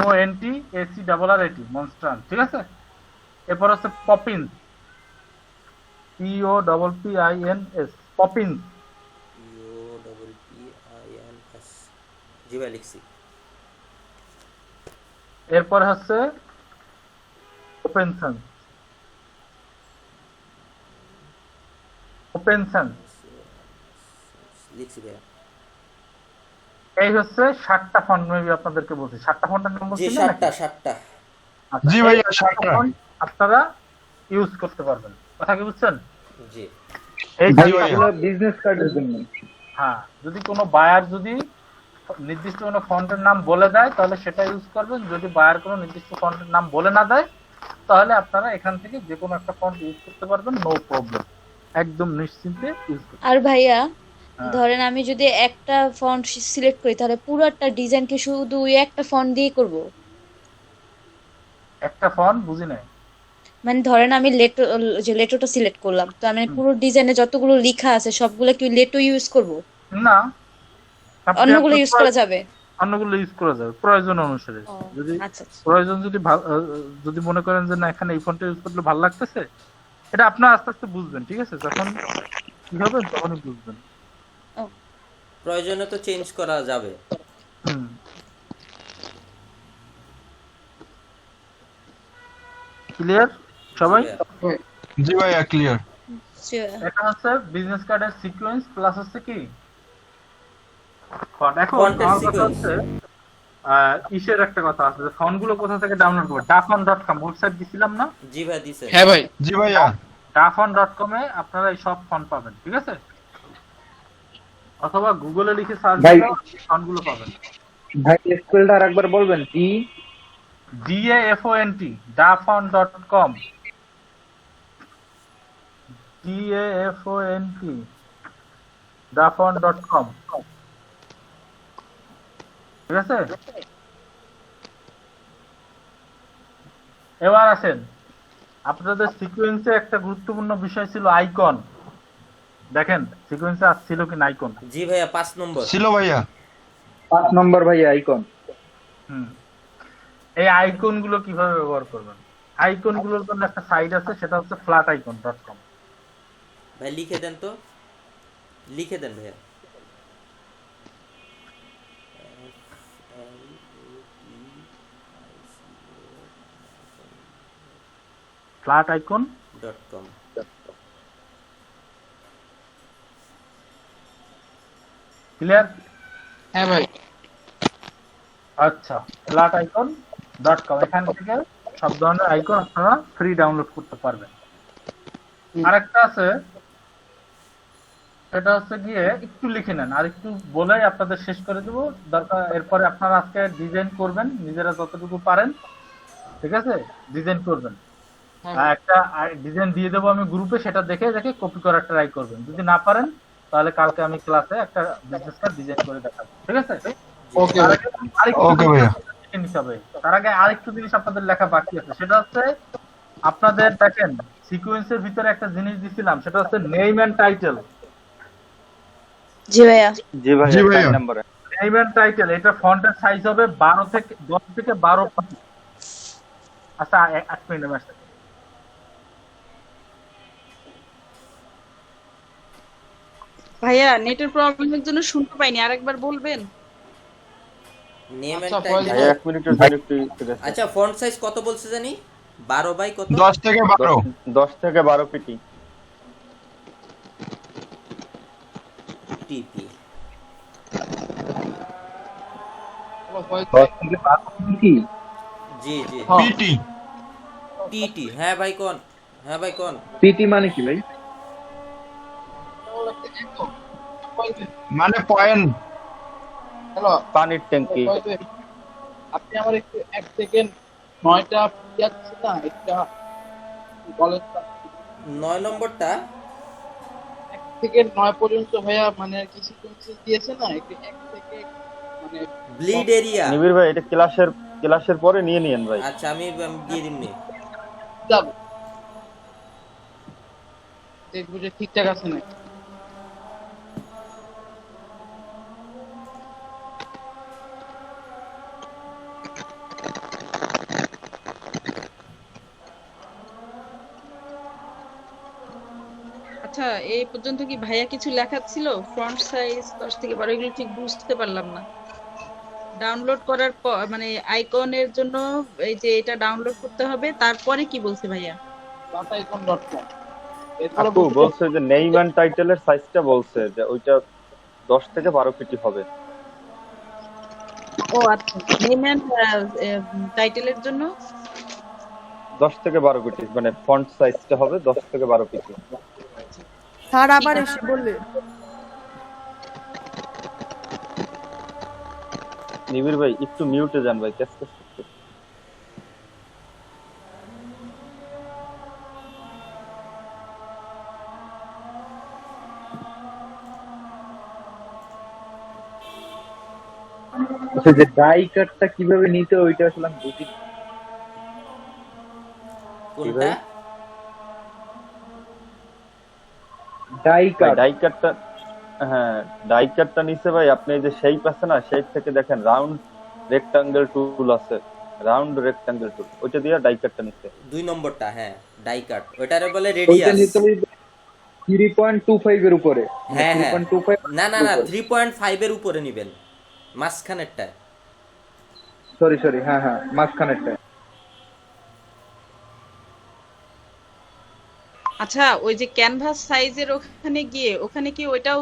[SPEAKER 1] MONTACRRAT, মনস্ট্রান্ট, ঠিক আছে। এরপর হচ্ছে পপিন্স, POPPINS, পপিন্স।
[SPEAKER 4] POPPINS। জি ভাইয়া লিখছি।
[SPEAKER 1] এরপর হচ্ছে ওপেনসন, ওপেনসন।
[SPEAKER 4] লিখছি ভাইয়া।
[SPEAKER 1] এই হচ্ছে 7টা ফন্ট, মেবি আপনাদেরকে বলছি 7টা ফন্টের নাম
[SPEAKER 4] জি
[SPEAKER 1] বলছি।
[SPEAKER 4] 7টা।
[SPEAKER 1] আচ্ছা,
[SPEAKER 2] জি ভাইয়া,
[SPEAKER 1] এই
[SPEAKER 2] 7টা
[SPEAKER 1] font আপনারা ইউজ করতে পারবেন। কথা কি বুঝছেন?
[SPEAKER 4] জি
[SPEAKER 1] এই
[SPEAKER 2] জি ভাইয়া।
[SPEAKER 5] বিজনেস কার্ডের জন্য।
[SPEAKER 1] হ্যাঁ, যদি কোনো বায়ার যদি নির্দিষ্ট কোনো ফন্টের নাম বলে দেয় তাহলে সেটা ইউজ করবেন। যদি বায়ার কোনো নির্দিষ্ট ফন্টের নাম বলে না দেয় তাহলে আপনারা এখান থেকে যে কোনো একটা ফন্ট ইউজ করতে পারবেন, নো প্রবলেম, একদম নিশ্চিন্তে ইউজ করতে।
[SPEAKER 3] আর ভাইয়া
[SPEAKER 1] হ্যাঁ।
[SPEAKER 3] ধরেন আমি যদি একটা ফন্ট সিলেক্ট করি তাহলে পুরোটা ডিজাইন কি শুধু ওই একটা ফন্ট দিয়ে করব?
[SPEAKER 1] একটা ফন্ট বুঝি নাই।
[SPEAKER 3] মানে ধরেন আমি লেটোটা সিলেক্ট করলাম, তো আমি পুরো ডিজাইনে যতগুলো লেখা আছে সবগুলো কি লেটো ইউজ করব?
[SPEAKER 1] না, আপনি
[SPEAKER 3] অন্যগুলো
[SPEAKER 1] আপনার
[SPEAKER 3] ইউজ করা যাবে?
[SPEAKER 1] অন্যগুলো ইউজ করা যাবে প্রয়োজন অনুসারে।
[SPEAKER 3] ও,
[SPEAKER 1] যদি
[SPEAKER 3] আচ্ছা আচ্ছা।
[SPEAKER 1] প্রয়োজন যদি মনে করেন যে না এখানে এই ফন্টটা ইউজ করলে ভালো লাগতেছে, এটা আপনার আস্তে আস্তে বুঝবেন, ঠিক আছে, যখন কি হবে তখনই বুঝবেন।
[SPEAKER 4] প্রয়োজনে তো চেঞ্জ করা যাবে।
[SPEAKER 1] ক্লিয়ার সবাই?
[SPEAKER 2] জি ভাইয়া ক্লিয়ার।
[SPEAKER 1] এটা হচ্ছে বিজনেস কার্ডের সিকোয়েন্স প্লাস হচ্ছে কি ফন্ট। এখন
[SPEAKER 4] Font-এর
[SPEAKER 1] আমার কথা
[SPEAKER 4] sequence।
[SPEAKER 1] হচ্ছে ইসের একটা কথা আছে, যে ফন্ট গুলো কোথা থেকে ডাউনলোড করবো। dafon.com ওয়েবসাইট দিছিলাম না?
[SPEAKER 4] জি ভাই দিছে।
[SPEAKER 6] হ্যাঁ ভাই।
[SPEAKER 2] জি ভাইয়া।
[SPEAKER 1] dafon.com এ আপনারা এই সব ফন্ট পাবেন, ঠিক আছে, অথবা গুগলে লিখে সার্চ
[SPEAKER 5] ভাই।
[SPEAKER 1] দিলে ফন্ট গুলো পাবেন।
[SPEAKER 5] ভাই স্পেলটা আরেকবার বলবেন কি?
[SPEAKER 1] DAFONT dafont.com DAFONT dafont.com ঠিক আছে। এবার আসেন, আপনাদের সিকোয়েন্সে একটা গুরুত্বপূর্ণ বিষয় ছিল আইকন। দেখেন সিকোয়েন্সে আসছিল কিনা আইকন।
[SPEAKER 4] জি ভাইয়া 5 নম্বর।
[SPEAKER 2] ছিল ভাইয়া।
[SPEAKER 5] 5 নম্বর ভাই আইকন।
[SPEAKER 1] এই আইকন গুলো কিভাবে ব্যবহার করবেন? আইকন গুলোর জন্য একটা সাইট আছে, সেটা হচ্ছে flaticon.com।
[SPEAKER 4] ভাই লিখে দেন তো, লিখে দেন ভাইয়া।
[SPEAKER 1] flaticon.com clear?
[SPEAKER 6] হ্যাঁ ভাই।
[SPEAKER 1] আচ্ছা, flaticon.com এখান থেকে সব ধরনের আইকন আপনারা ফ্রি ডাউনলোড করতে পারবেন। আরেকটা আছে, এটা হচ্ছে গিয়ে একটু লিখে নেন, আর একটু বলেই আপনাদের শেষ করে দেবো দরকার। এরপরে আপনারা আজকে ডিজাইন করবেন নিজেরা যতটুকু পারেন, ঠিক আছে? ডিজাইন করবেন, একটা ডিজাইন দিয়ে দেবো আমি গ্রুপে, সেটা দেখে দেখে কপি করার ট্রাই করবেন। যদি না পারেন তাহলে কালকে আমি ক্লাসে একটা বিজনেস কার্ড ডিজাইন করে দেখাবো, ঠিক আছে?
[SPEAKER 6] ওকে
[SPEAKER 2] ওকে ভাইয়া।
[SPEAKER 1] তার আগে আরেকটু জিনিস আপনাদের লেখা বাকি আছে, সেটা হচ্ছে আপনাদের দেখেন সিকোয়েন্সের ভিতরে একটা জিনিস দিছিলাম, সেটা হচ্ছে নেম এন্ড টাইটেল।
[SPEAKER 3] জি ভাইয়া।
[SPEAKER 9] জি ভাই
[SPEAKER 2] জি ভাইয়া।
[SPEAKER 9] 4 নম্বরে
[SPEAKER 1] নেম এন্ড টাইটেল, এটা ফন্টের সাইজ হবে 10 থেকে 12 পয়েন্ট। আচ্ছা, 1 মিনিট আসছে।
[SPEAKER 7] ভাইয়া নেটের প্রবলেমের জন্য শুনতে পাইনি, আরেকবার বলবেন?
[SPEAKER 4] নেম এন্ড
[SPEAKER 6] আচ্ছা,
[SPEAKER 4] টাইটেল।
[SPEAKER 9] ভাই 1 মিনিটের জন্য একটু দেখেন।
[SPEAKER 4] আচ্ছা ফন্ট সাইজ কত বলছে জানি? 12 বাই কত?
[SPEAKER 2] 10 থেকে 12।
[SPEAKER 9] 10 থেকে 12 পিটি।
[SPEAKER 4] টিপি।
[SPEAKER 5] 10 থেকে 12 কি?
[SPEAKER 4] জি জি।
[SPEAKER 2] PT
[SPEAKER 4] TT. হ্যাঁ ভাই কোন? হ্যাঁ ভাই কোন?
[SPEAKER 5] পিটি মানে কি ভাই?
[SPEAKER 2] মানে পয়েন্ট।
[SPEAKER 6] হ্যালো,
[SPEAKER 9] পানির ট্যাঙ্কি।
[SPEAKER 6] আপনি আমার একটু 1 সেকেন্ড 9টা যাচ্ছে না, একটা বলেন।
[SPEAKER 4] 9 নম্বরটা
[SPEAKER 6] 1 থেকে 9 পর্যন্ত ভাইয়া মানে আর কি সিকোয়েন্স দিয়েছে না, একটু 1 থেকে মানে
[SPEAKER 4] ব্লিড এরিয়া।
[SPEAKER 9] নিবির ভাই এটা ক্লাসের পরে নিয়ে নিয়েন ভাই।
[SPEAKER 4] আচ্ছা আমি দিয়ে দিমনি।
[SPEAKER 6] যাবে, দেখবো যে ঠিকঠাক আছে না।
[SPEAKER 7] আচ্ছা এই পর্যন্ত কি ভাইয়া কিছু লেখা ছিল? ফন্ট সাইজ 10 থেকে 12 এগুলো ঠিক বুঝতে পারলাম না। ডাউনলোড করার পর মানে আইকনের জন্য এই যে এটা ডাউনলোড করতে হবে, তারপরে কি বলছে ভাইয়া?
[SPEAKER 6] flaticon.com
[SPEAKER 9] আপু বলছে যে নেম এন্ড টাইটেলের সাইজটা বলছে যে ওইটা 10 থেকে 12 পিটি হবে।
[SPEAKER 7] ও আচ্ছা, নেম এন্ড টাইটেলের জন্য
[SPEAKER 9] 10 থেকে 12 পিটি মানে ফন্ট সাইজটা হবে 10 থেকে 12 পিটি।
[SPEAKER 8] স্যার আবার এসে বললে
[SPEAKER 9] নিবির ভাই একটু মিউটে যান ভাই, ক্যাচ করতে।
[SPEAKER 5] আচ্ছা, যে ডাই কাটটা কিভাবে নিতে ওইটা আসলে আমি বুঝি।
[SPEAKER 4] কোনটা?
[SPEAKER 5] ডাই
[SPEAKER 9] ভাই
[SPEAKER 5] কাট
[SPEAKER 9] ডাই কাটটা, হ্যাঁ ডাই কাটটা নিচে ভাই আপনি এই যে শেপ আছে না, শেপ থেকে দেখেন রাউন্ড রেক্টাঙ্গেল টুল আছে, রাউন্ড রেক্টাঙ্গেল টুল, ওইটা দিয়ে ডাই কাটটা নিচে।
[SPEAKER 4] 2 নম্বরটা হ্যাঁ, ডাই কাট। ওটারে বলে
[SPEAKER 5] ওইটা
[SPEAKER 4] রেডিয়াস।
[SPEAKER 5] নিতে হবে 3.25 এর উপরে।
[SPEAKER 4] হ্যাঁ হ্যাঁ।
[SPEAKER 5] 3.25
[SPEAKER 4] না না না 3.5 এর উপরে নেবেন, মাঝখানেরটা।
[SPEAKER 5] সরি হ্যাঁ মাঝখানেরটা।
[SPEAKER 7] আচ্ছা ওই যে ক্যানভাস সাইজের ওখানে গিয়ে ওখানে কি ওইটাও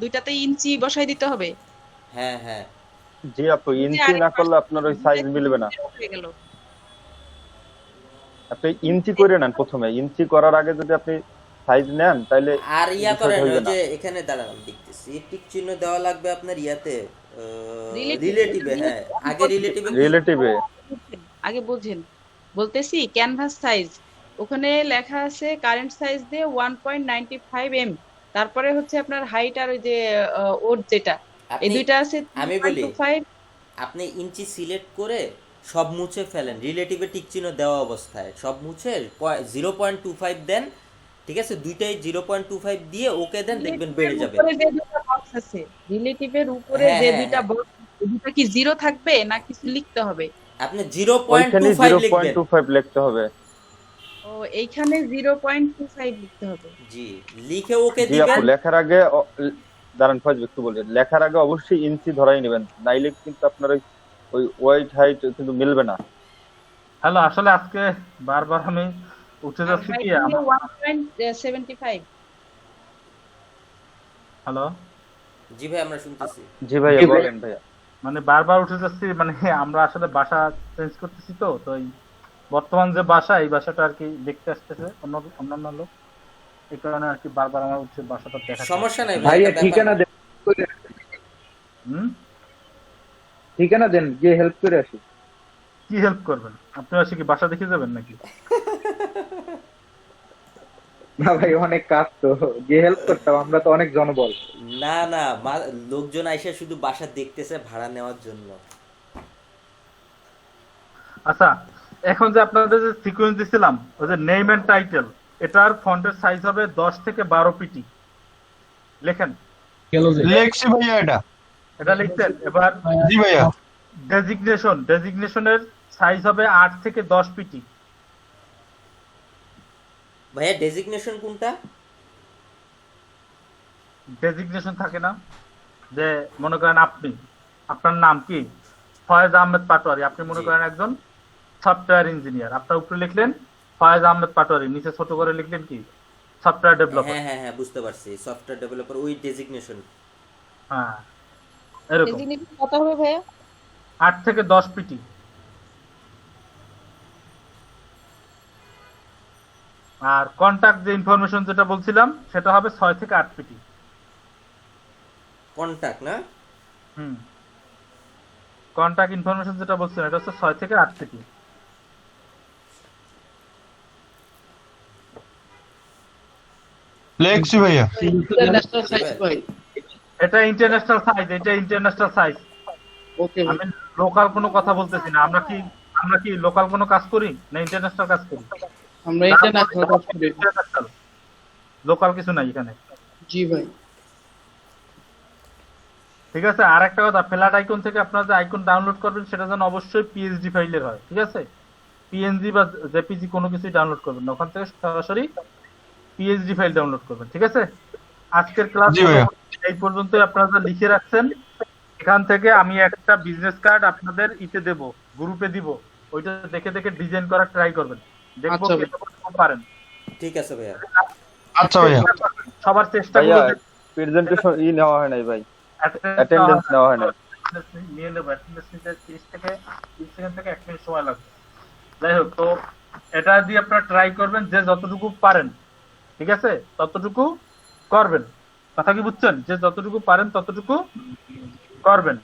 [SPEAKER 7] দুইটাতে ইঞ্চি বসাই দিতে হবে?
[SPEAKER 4] হ্যাঁ হ্যাঁ।
[SPEAKER 9] জি আপু, ইঞ্চি না করলে আপনার ওই সাইজ মিলবে না।
[SPEAKER 7] হয়ে গেল।
[SPEAKER 9] আপনি ইঞ্চি করে নেন প্রথমে, ইঞ্চি করার আগে যদি আপনি সাইজ নেন তাহলে
[SPEAKER 4] আর ইয়া
[SPEAKER 9] বিষয়টা
[SPEAKER 4] করেন,
[SPEAKER 9] হইবে
[SPEAKER 4] ওই
[SPEAKER 9] না।
[SPEAKER 4] যে এখানে দাঁড়ান দেখতেছি টিক চিহ্ন দেওয়া লাগবে আপনার ইয়াতে, রিলেটিভে, হ্যাঁ আগে
[SPEAKER 9] রিলেটিভে
[SPEAKER 7] আগে বোঝেন, বলতেছি ক্যানভাস সাইজ, ওখানে লেখা আছে কারেন্ট সাইজ দিয়ে 1.95 এম, তারপরে হচ্ছে আপনার হাইট আর ওই যে ওর যেটা, এই দুইটা আছে
[SPEAKER 4] আমি বলি
[SPEAKER 7] 3.25।
[SPEAKER 4] আপনি ইঞ্চি সিলেক্ট করে সব মুছে ফেলেন, রিলেটিভে টিক চিহ্ন দেওয়া অবস্থায় সব মুছে 0.25 দেন, ঠিক আছে, দুইটাই 0.25 দিয়ে ওকে দেন, দেখবেন বেড়ে যাবে।
[SPEAKER 7] উপরে যে দুটো বক্স আছে, রিলেটিভের উপরে
[SPEAKER 4] হ্যাঁ,
[SPEAKER 7] যে
[SPEAKER 4] হ্যাঁ,
[SPEAKER 7] দুইটা বক্স, দুটো কি জিরো থাকবে না কিছু লিখতে হবে?
[SPEAKER 4] আপনি
[SPEAKER 9] ওইখানে
[SPEAKER 4] 0.25 লিখবেন।
[SPEAKER 9] 0.25 লিখতে হবে।
[SPEAKER 7] ও এইখানে 0.25 লিখতে হবে।
[SPEAKER 4] জি, লিখে ওকে
[SPEAKER 9] জি আপু,
[SPEAKER 4] দিবেন।
[SPEAKER 9] লেখার আগে দাঁড়ান ফজল একটু বলি, লেখার আগে অবশ্যই ইঞ্চি ধরাই নেবেন, নাইলে কিন্তু আপনার ওই ওয়াইড হাইট কিন্তু মিলবে না।
[SPEAKER 1] হ্যালো, আসলে আজকে বারবার আমি উঠে যাচ্ছি কি
[SPEAKER 7] 1.75।
[SPEAKER 1] হ্যালো,
[SPEAKER 4] জি ভাই আমরা শুনতেছি।
[SPEAKER 9] জি ভাইয়া বলেন ভাইয়া।
[SPEAKER 1] মানে বারবার উঠে যাচ্ছি, মানে আমরা আসলে বাসা চেঞ্জ করতেছি, তো তো এই বর্তমান যে বাসা, এই বাসাটা আর কি দেখতে আসতেছে অন্যান্য লোক, এই কারণে আর কি বারবার আমার উঠছে বাসাটা দেখা।
[SPEAKER 4] সমস্যা নাই
[SPEAKER 5] ভাইয়া
[SPEAKER 4] এটা
[SPEAKER 5] ঠিকানা দেন, ঠিকানা দেন, গিয়ে হেল্প করে আসি।
[SPEAKER 1] কি হেল্প করবেন আপনি? আসে কি বাসা দেখে যাবেন নাকি?
[SPEAKER 5] না ভাই, অনেক কাজ তো, গিয়ে হেল্প করতাম, আমরা তো অনেক জনবল।
[SPEAKER 4] না না, লোকজন আইসা শুধু বাসা দেখতেছে ভাড়া নেওয়ার জন্য।
[SPEAKER 1] আচ্ছা, এখন যে আপনাদের যে সিকোয়েন্স দিছিলাম, ওই যে নেম এন্ড টাইটেল, এটার ফন্টের সাইজ হবে 10 থেকে 12 পিটি। লেখেন।
[SPEAKER 2] লেখছি ভাইয়া এটা।
[SPEAKER 1] এটা লিখছেন? এবার
[SPEAKER 2] জি ভাইয়া।
[SPEAKER 1] ডেজিগনেশনের সাইজ হবে 8 থেকে 10 পিটি।
[SPEAKER 4] ভাইয়া ডেজিগনেশন কোনটা?
[SPEAKER 1] ডেজিগনেশন থাকে না, যে মনে করেন আপনার নাম কি ফয়েজ আহমেদ পাটোয়ারি, আপনি মনে করেন একজন সফটওয়্যার ইঞ্জিনিয়ার, আপনার উপরে লিখলেন ফয়েজ আহমেদ পাটোয়ারি, নিচে ছোট করে লিখলেন কি সফটওয়্যার ডেভেলপার।
[SPEAKER 4] হ্যাঁ হ্যাঁ হ্যাঁ, বুঝতে পারছি, সফটওয়্যার ডেভেলপার, ওই ডেজিগনেশন।
[SPEAKER 1] হ্যাঁ, এরকম
[SPEAKER 7] কত হবে ভাইয়া?
[SPEAKER 1] 8 থেকে 10 পিটি। আর কন্টাক্ট যে ইনফরমেশন যেটা বলছিলাম, সেটা হবে 6 থেকে 8 পিটি।
[SPEAKER 4] কন্টাক্ট না?
[SPEAKER 1] কন্টাক্ট ইনফরমেশন যেটা বলছিলাম, এটা হচ্ছে 6 থেকে 8 পিটি।
[SPEAKER 2] লেখছি ভাইয়া।
[SPEAKER 1] এটা ইন্টারন্যাশনাল সাইজ, এটা ইন্টারন্যাশনাল সাইজ।
[SPEAKER 6] ওকে
[SPEAKER 1] আমি লোকাল কোনো কথা বলতেছি না। আমরা কি লোকাল কোনো কাজ করি না ইন্টারন্যাশনাল কাজ করি?
[SPEAKER 6] আমরা ইন্টারন্যাশনাল কাজ করি।
[SPEAKER 1] লোকাল কিছু নাই এখানে।
[SPEAKER 6] জি ভাই।
[SPEAKER 1] ঠিক আছে, আর একটা কথা, ফ্ল্যাট আইকন থেকে আপনারা যে আইকন ডাউনলোড করবেন, সেটা যেন অবশ্যই পিএইচডি ফাইলের হয়। ঠিক আছে, পিএনজি বা জেপিজি কোনো কিছুই ডাউনলোড করবেন না, ওখান থেকে সরাসরি পিএইচডি ফাইল ডাউনলোড করবেন। ঠিক আছে, আজকের ক্লাস এই পর্যন্তই। আপনারা যা লিখে রাখছেন, এখান থেকে আমি একটা বিজনেস কার্ড আপনাদের ইতে দেব, গ্রুপে দিব, ওইটা দেখে দেখে ডিজাইন করার ট্রাই করবেন, দেখবো কতটুকু পারেন।
[SPEAKER 4] ঠিক আছে ভাইয়া।
[SPEAKER 2] আচ্ছা ভাইয়া।
[SPEAKER 1] সবার চেষ্টা
[SPEAKER 9] ভাইয়া
[SPEAKER 1] করবেন।
[SPEAKER 9] প্রেজেন্টেশন নেওয়া হয় নাই ভাই, অ্যাটেন্ডেন্স নেওয়া হয় নাই।
[SPEAKER 1] নিয়ে নেব, অ্যাটেন্ডেন্স নিতে 30 সেকেন্ড থেকে 1 মিনিট সময় লাগবে। যাই হোক, তো এটা দিয়ে আপনারা ট্রাই করবেন, যে যতটুকু পারেন, ঠিক আছে, ততটুকু করবেন। কথা কি বুঝছেন? যে যতটুকু পারেন ততটুকু করবেন।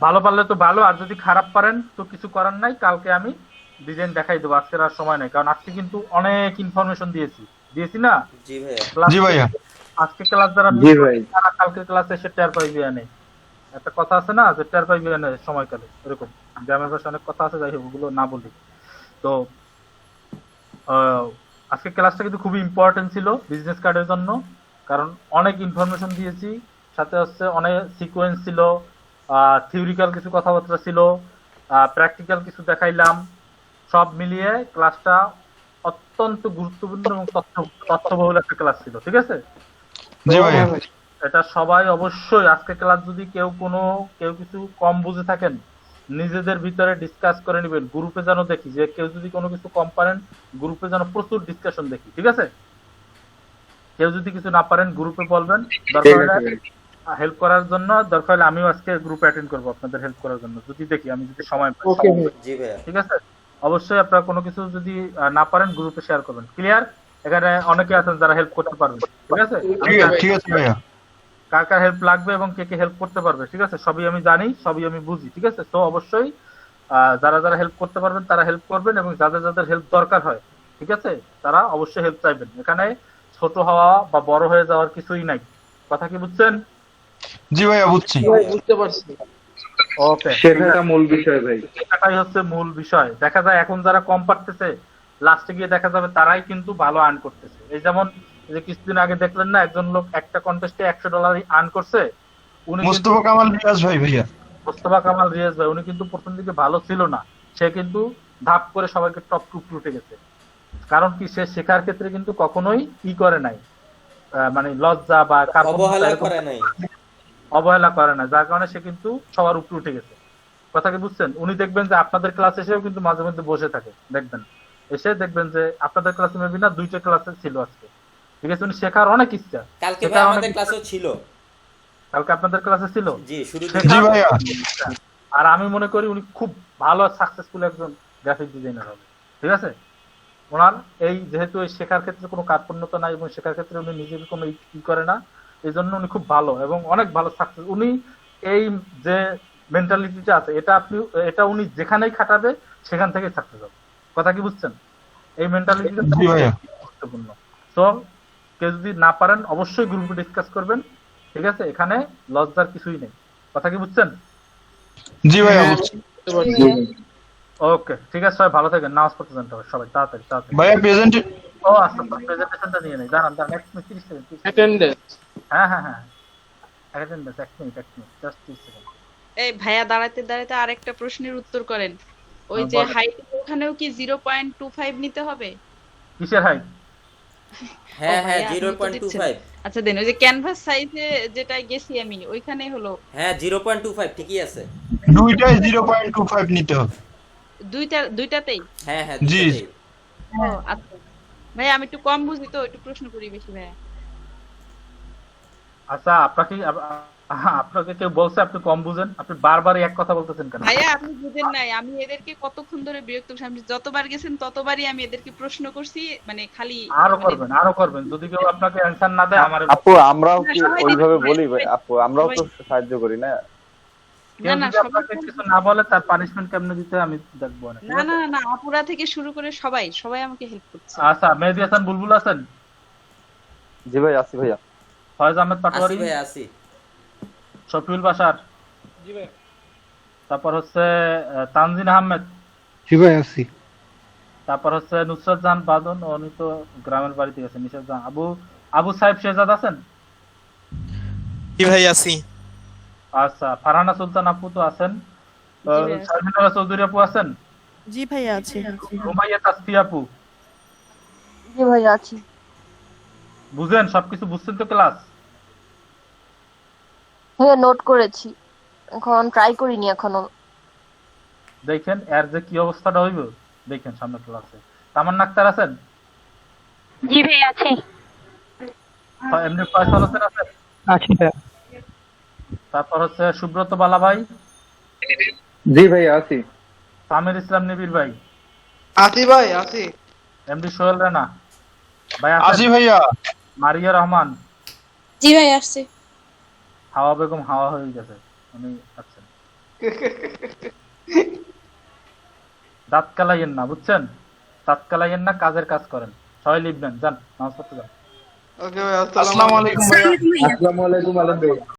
[SPEAKER 1] ভালো পারলে তো ভালো, আর যদি খারাপ পারেন তো কিছু করার নাই, কালকে আমি ডিজাইন দেখাই দেবো। আজকের আর সময় নাই, কারণ আজকে কিন্তু অনেক ইনফরমেশন দিয়েছি না?
[SPEAKER 4] জি ভাইয়া।
[SPEAKER 2] জি ভাইয়া।
[SPEAKER 1] আজকে ক্লাস যারা
[SPEAKER 5] জি ভাই।
[SPEAKER 1] তারা কালকে ক্লাসে এসে টের পাইবে নেই। একটা কথা আছে না, যে টের পাইবে নেই সময়কালে, এরকম গ্রামের ভাষায় অনেক কথা আছে, যাই হোক ওগুলো না বলি। তো আজকে ক্লাসটা কিন্তু খুবই ইম্পর্টেন্ট ছিল বিজনেস কার্ডের জন্য, কারণ অনেক ইনফরমেশন দিয়েছি, সাথে হচ্ছে অনেক সিকোয়েন্স ছিল, থিওরিক্যাল কিছু কথাবার্তা ছিল, প্র্যাকটিক্যাল কিছু দেখাইলাম। সব মিলিয়ে ক্লাসটা অত্যন্ত গুরুত্বপূর্ণ এবং তথ্যবহুল একটা ক্লাস ছিল। ঠিক আছে,
[SPEAKER 2] জি ভাইয়া।
[SPEAKER 1] এটা সবাই অবশ্যই আজকে ক্লাস যদি কেউ কিছু কম বুঝে থাকেন, নিজেদের ভিতরে ডিসকাস করে নেবেন। গ্রুপে যেন দেখি, যে কেউ যদি কোনো কিছু কম পারেন, গ্রুপে যেন প্রচুর ডিসকাশন দেখি। ঠিক আছে, কেউ যদি কিছু না পারেন গ্রুপে বলবেন, দরকার হেল্প করার জন্য। দরকার হলে আমিও আজকে গ্রুপে অ্যাটেন্ড করবো আপনাদের হেল্প করার জন্য, যদি দেখি, আমি যদি সময় পাই।
[SPEAKER 4] জি ভাইয়া।
[SPEAKER 1] ঠিক আছে, অবশ্যই আপনারা কোনো কিছু যদি না পারেন গ্রুপে শেয়ার করবেন। ক্লিয়ার? এখানে অনেকে আছেন যারা হেল্প করতে পারবেন। ঠিক আছে,
[SPEAKER 2] ঠিক আছে ভাইয়া।
[SPEAKER 1] কার কার হেল্প লাগবে এবং কে কে হেল্প করতে পারবে, ঠিক আছে? সবই আমি জানি, সবই আমি বুঝি, ঠিক আছে? তো অবশ্যই যারা যারা হেল্প করতে পারবেন তারা হেল্প করবেন, এবং যাদের যাদের হেল্প দরকার হয়, ঠিক আছে, তারা অবশ্যই হেল্প চাইবেন। এখানে ছোট হওয়া বা বড় হয়ে যাওয়ার কিছুই নাই। কথা কি বুঝছেন?
[SPEAKER 2] জি ভাইয়া বুঝছি।
[SPEAKER 6] বুঝতে পারছি।
[SPEAKER 1] ওকে,
[SPEAKER 5] সেটা মূল বিষয় ভাই।
[SPEAKER 1] এটাই হচ্ছে মূল বিষয়। দেখা যায় এখন যারা কম পারতেছে, লাস্টে গিয়ে দেখা যাবে তারাই কিন্তু ভালো আর্ন করতেছে। এই যেমন এই যে কিছুদিন আগে দেখলেন না, একজন লোক একটা কন্টেস্টে $100 আর্ন করছে। উনি কিন্তু
[SPEAKER 2] মুস্তফা কামাল রিয়াজ ভাই ভাইয়া।
[SPEAKER 1] মোস্তফা কামাল রিয়াজ ভাই, উনি কিন্তু প্রথম দিকে ভালো ছিল না, সে কিন্তু ধাপ করে সবাইকে টপ টু উঠে গেছে। কারণ কি, সে শেখার ক্ষেত্রে কিন্তু কখনোই ই করে নাই, মানে লজ্জা বা
[SPEAKER 4] অবহেলা করে নাই।
[SPEAKER 1] অবহেলা করে না, যার কারণে সে কিন্তু সবার উপরে উঠে গেছে। কথা কি বুঝছেন? উনি দেখবেন যে আপনাদের ক্লাস এসেও কিন্তু মাঝে মধ্যে বসে থাকে, দেখবেন এসে দেখবেন যে আপনাদের ক্লাসে মেবি না 2টা ক্লাসে ছিল আজকে, ঠিক আছে? উনি শেখার অনেক ইচ্ছা,
[SPEAKER 4] কালকে ভাই
[SPEAKER 1] শেখার অনেক
[SPEAKER 4] আমাদের ক্লাসেও ছিল।
[SPEAKER 1] কালকে আপনাদের ক্লাসে ছিল।
[SPEAKER 4] জি, শুরু
[SPEAKER 2] জি ভাইয়া।
[SPEAKER 1] আর আমি মনে করি উনি খুব ভালো সাকসেসফুল একজন গ্রাফিক ডিজাইনার হবে, ঠিক আছে? ওনার এই যেহেতু এই শেখার ক্ষেত্রে কোনো কার্পণ্যতা নাই এবং শেখার ক্ষেত্রে উনি নিজেকে কোনো ই করে না, এই জন্য উনি খুব ভালো এবং অনেক ভালো সাকসেস। উনি এই যে মেন্টালিটিটা আছে, এটা উনি যেখানেই খাটাবে সেখান থেকে সাকসেস হবে। কথা কি বুঝছেন? এই মেন্টালিটিটা
[SPEAKER 2] জি ভাইয়া।
[SPEAKER 1] গুরুত্বপূর্ণ। তো কেউ যদি না পারেন অবশ্যই গ্রুপে ডিসকাস করবেন, ঠিক আছে? এখানে লজ্জার কিছুই নেই। কথা কি বুঝছেন?
[SPEAKER 2] জি ভাইয়া বুঝছি।
[SPEAKER 1] ওকে, ঠিক আছে, সবাই ভালো থাকেন। নামাজ পড়তে যান সবাই তাড়াতাড়ি তাড়াতাড়ি।
[SPEAKER 2] ভাইয়া প্রেজেন্ট
[SPEAKER 1] ও আচ্ছা, প্রেজেন্টেশনটা নিয়ে নেই, দাঁড়ান দাঁড়ান, 1 মিনিট 30 সেকেন্ড।
[SPEAKER 6] অ্যাটেন্ডেন্স।
[SPEAKER 1] হ্যাঁ হ্যাঁ হ্যাঁ, অ্যাটেন্ডেন্স 1 মিনিট জাস্ট 30 সেকেন্ড।
[SPEAKER 7] এই ভাইয়া দাঁড়াতে দাঁড়াতে আরেকটা প্রশ্নের উত্তর করেন। ওই যে
[SPEAKER 1] বলেন।
[SPEAKER 7] হাইট ওখানেও কি 0.25 নিতে হবে?
[SPEAKER 1] কিসের হাই?
[SPEAKER 4] হ্যাঁ
[SPEAKER 7] ও
[SPEAKER 4] হ্যাঁ,
[SPEAKER 7] ভাইয়া, আপনি তো
[SPEAKER 4] 0.25।
[SPEAKER 7] দিচ্ছেন। আচ্ছা দেন, ওই যে ক্যানভাস সাইজে যেটাই গেছি আমি ওইখানে হলো
[SPEAKER 4] হ্যাঁ 0.25 ঠিকই আছে।
[SPEAKER 2] দুইটাই 0.25 নিতে হবে।
[SPEAKER 7] দুইটাতেই।
[SPEAKER 4] হ্যাঁ হ্যাঁ,
[SPEAKER 2] জি।
[SPEAKER 4] দুটোতেই।
[SPEAKER 7] ও আচ্ছা ভাইয়া, আমি একটু কম বুঝি তো একটু প্রশ্ন করি বেশি ভাইয়া।
[SPEAKER 1] আচ্ছা, আপনাকে কেউ বলছে আপনি কম বুঝেন? আপনি বারবার এক কথা বলতেছেন কেন?
[SPEAKER 7] ভাইয়া আপনি বুঝেন নাই, আমি এদেরকে কতক্ষণ ধরে বিরক্ত করছি। আপনি যতবার গেছেন ততবারই আমি এদেরকে প্রশ্ন করছি, মানে খালি
[SPEAKER 1] আরো করবেন। যদি কেউ আপনাকে অ্যানসার না দেয় আমার
[SPEAKER 9] আপু আমরাও কি
[SPEAKER 7] সবাই
[SPEAKER 9] ওইভাবে
[SPEAKER 7] দিতে
[SPEAKER 9] বলি
[SPEAKER 7] পারে।
[SPEAKER 9] আপু, আমরাও তো সাহায্য করি না?
[SPEAKER 1] কেউ
[SPEAKER 7] না,
[SPEAKER 1] যদি
[SPEAKER 7] সবাই
[SPEAKER 1] আপনাকে কিছু না বলে তার পানিশমেন্ট কেমনে দিতে হয় আমি দেখবো না, ঠিক
[SPEAKER 7] না
[SPEAKER 1] আছে?
[SPEAKER 7] না না, আপুরা থেকে শুরু করে সবাই সবাই আমাকে হেল্প করছে।
[SPEAKER 1] আচ্ছা, মেহেদী হাসান বুলবুল আছেন,
[SPEAKER 9] জি ভাই আসি ভাইয়া।
[SPEAKER 1] ফয়েজ আহমেদ
[SPEAKER 4] আসি
[SPEAKER 1] পাটোয়ারি,
[SPEAKER 4] ভাই আসি।
[SPEAKER 1] শফিউল বাশার,
[SPEAKER 6] জি ভাই।
[SPEAKER 1] তারপর হচ্ছে তানজিন আহমেদ,
[SPEAKER 5] জি ভাই আছি।
[SPEAKER 1] তারপর হচ্ছে নুসরাত জাহান বাদন, উনি তো গ্রামের বাড়িতে গেছেন। নিশাত জাহান, আবু সাহেব শেহজাদ আছেন?
[SPEAKER 10] জি ভাই আছি।
[SPEAKER 1] আচ্ছা, ফারহানা সুলতান আপু তো আছেন।
[SPEAKER 7] জি ভাই আছি।
[SPEAKER 1] শারমিনা চৌধুরী আপু আছেন?
[SPEAKER 8] জি ভাইয়া আছে।
[SPEAKER 1] রুমাইয়া তাসফি আপু?
[SPEAKER 8] জি ভাইয়া আছি।
[SPEAKER 1] বুঝেন, সবকিছু বুঝছেন তো ক্লাস?
[SPEAKER 8] হ্যাঁ নোট করেছি, এখন ট্রাই করিনি এখনো।
[SPEAKER 1] দেখেন এর যে কি অবস্থাটা হইব, দেখেন সামনে ক্লাসে। তামান্না আক্তার আছেন?
[SPEAKER 11] জি ভাই আছি।
[SPEAKER 1] এমনি ফয়সাল হোসেন আছেন?
[SPEAKER 6] আছি ভাই।
[SPEAKER 1] তারপর হচ্ছে সুব্রত বালা ভাই,
[SPEAKER 5] জি ভাই আছি।
[SPEAKER 1] সামির ইসলাম নিবির ভাই,
[SPEAKER 6] আছি ভাই আছি।
[SPEAKER 1] এমডি সোহেল রানা ভাই
[SPEAKER 2] আসি
[SPEAKER 1] আছেন?
[SPEAKER 2] ভাইয়া।
[SPEAKER 1] মারিয়া রহমান,
[SPEAKER 3] জি ভাই আসছে।
[SPEAKER 1] হাওয়া বেগম হাওয়া হয়ে গেছে, উনি আছেন। দাঁত কালাইয়েন না, বুঝছেন? দাঁত কালাইয়েন না, কাজের কাজ করেন। সবাই লিখবেন, যান নামাজ পড়তে যান।
[SPEAKER 6] ওকে ভাই,
[SPEAKER 2] আসসালামু আলাইকুম ভাইয়া।
[SPEAKER 5] আসসালামু আলাইকুম আলম ভাই।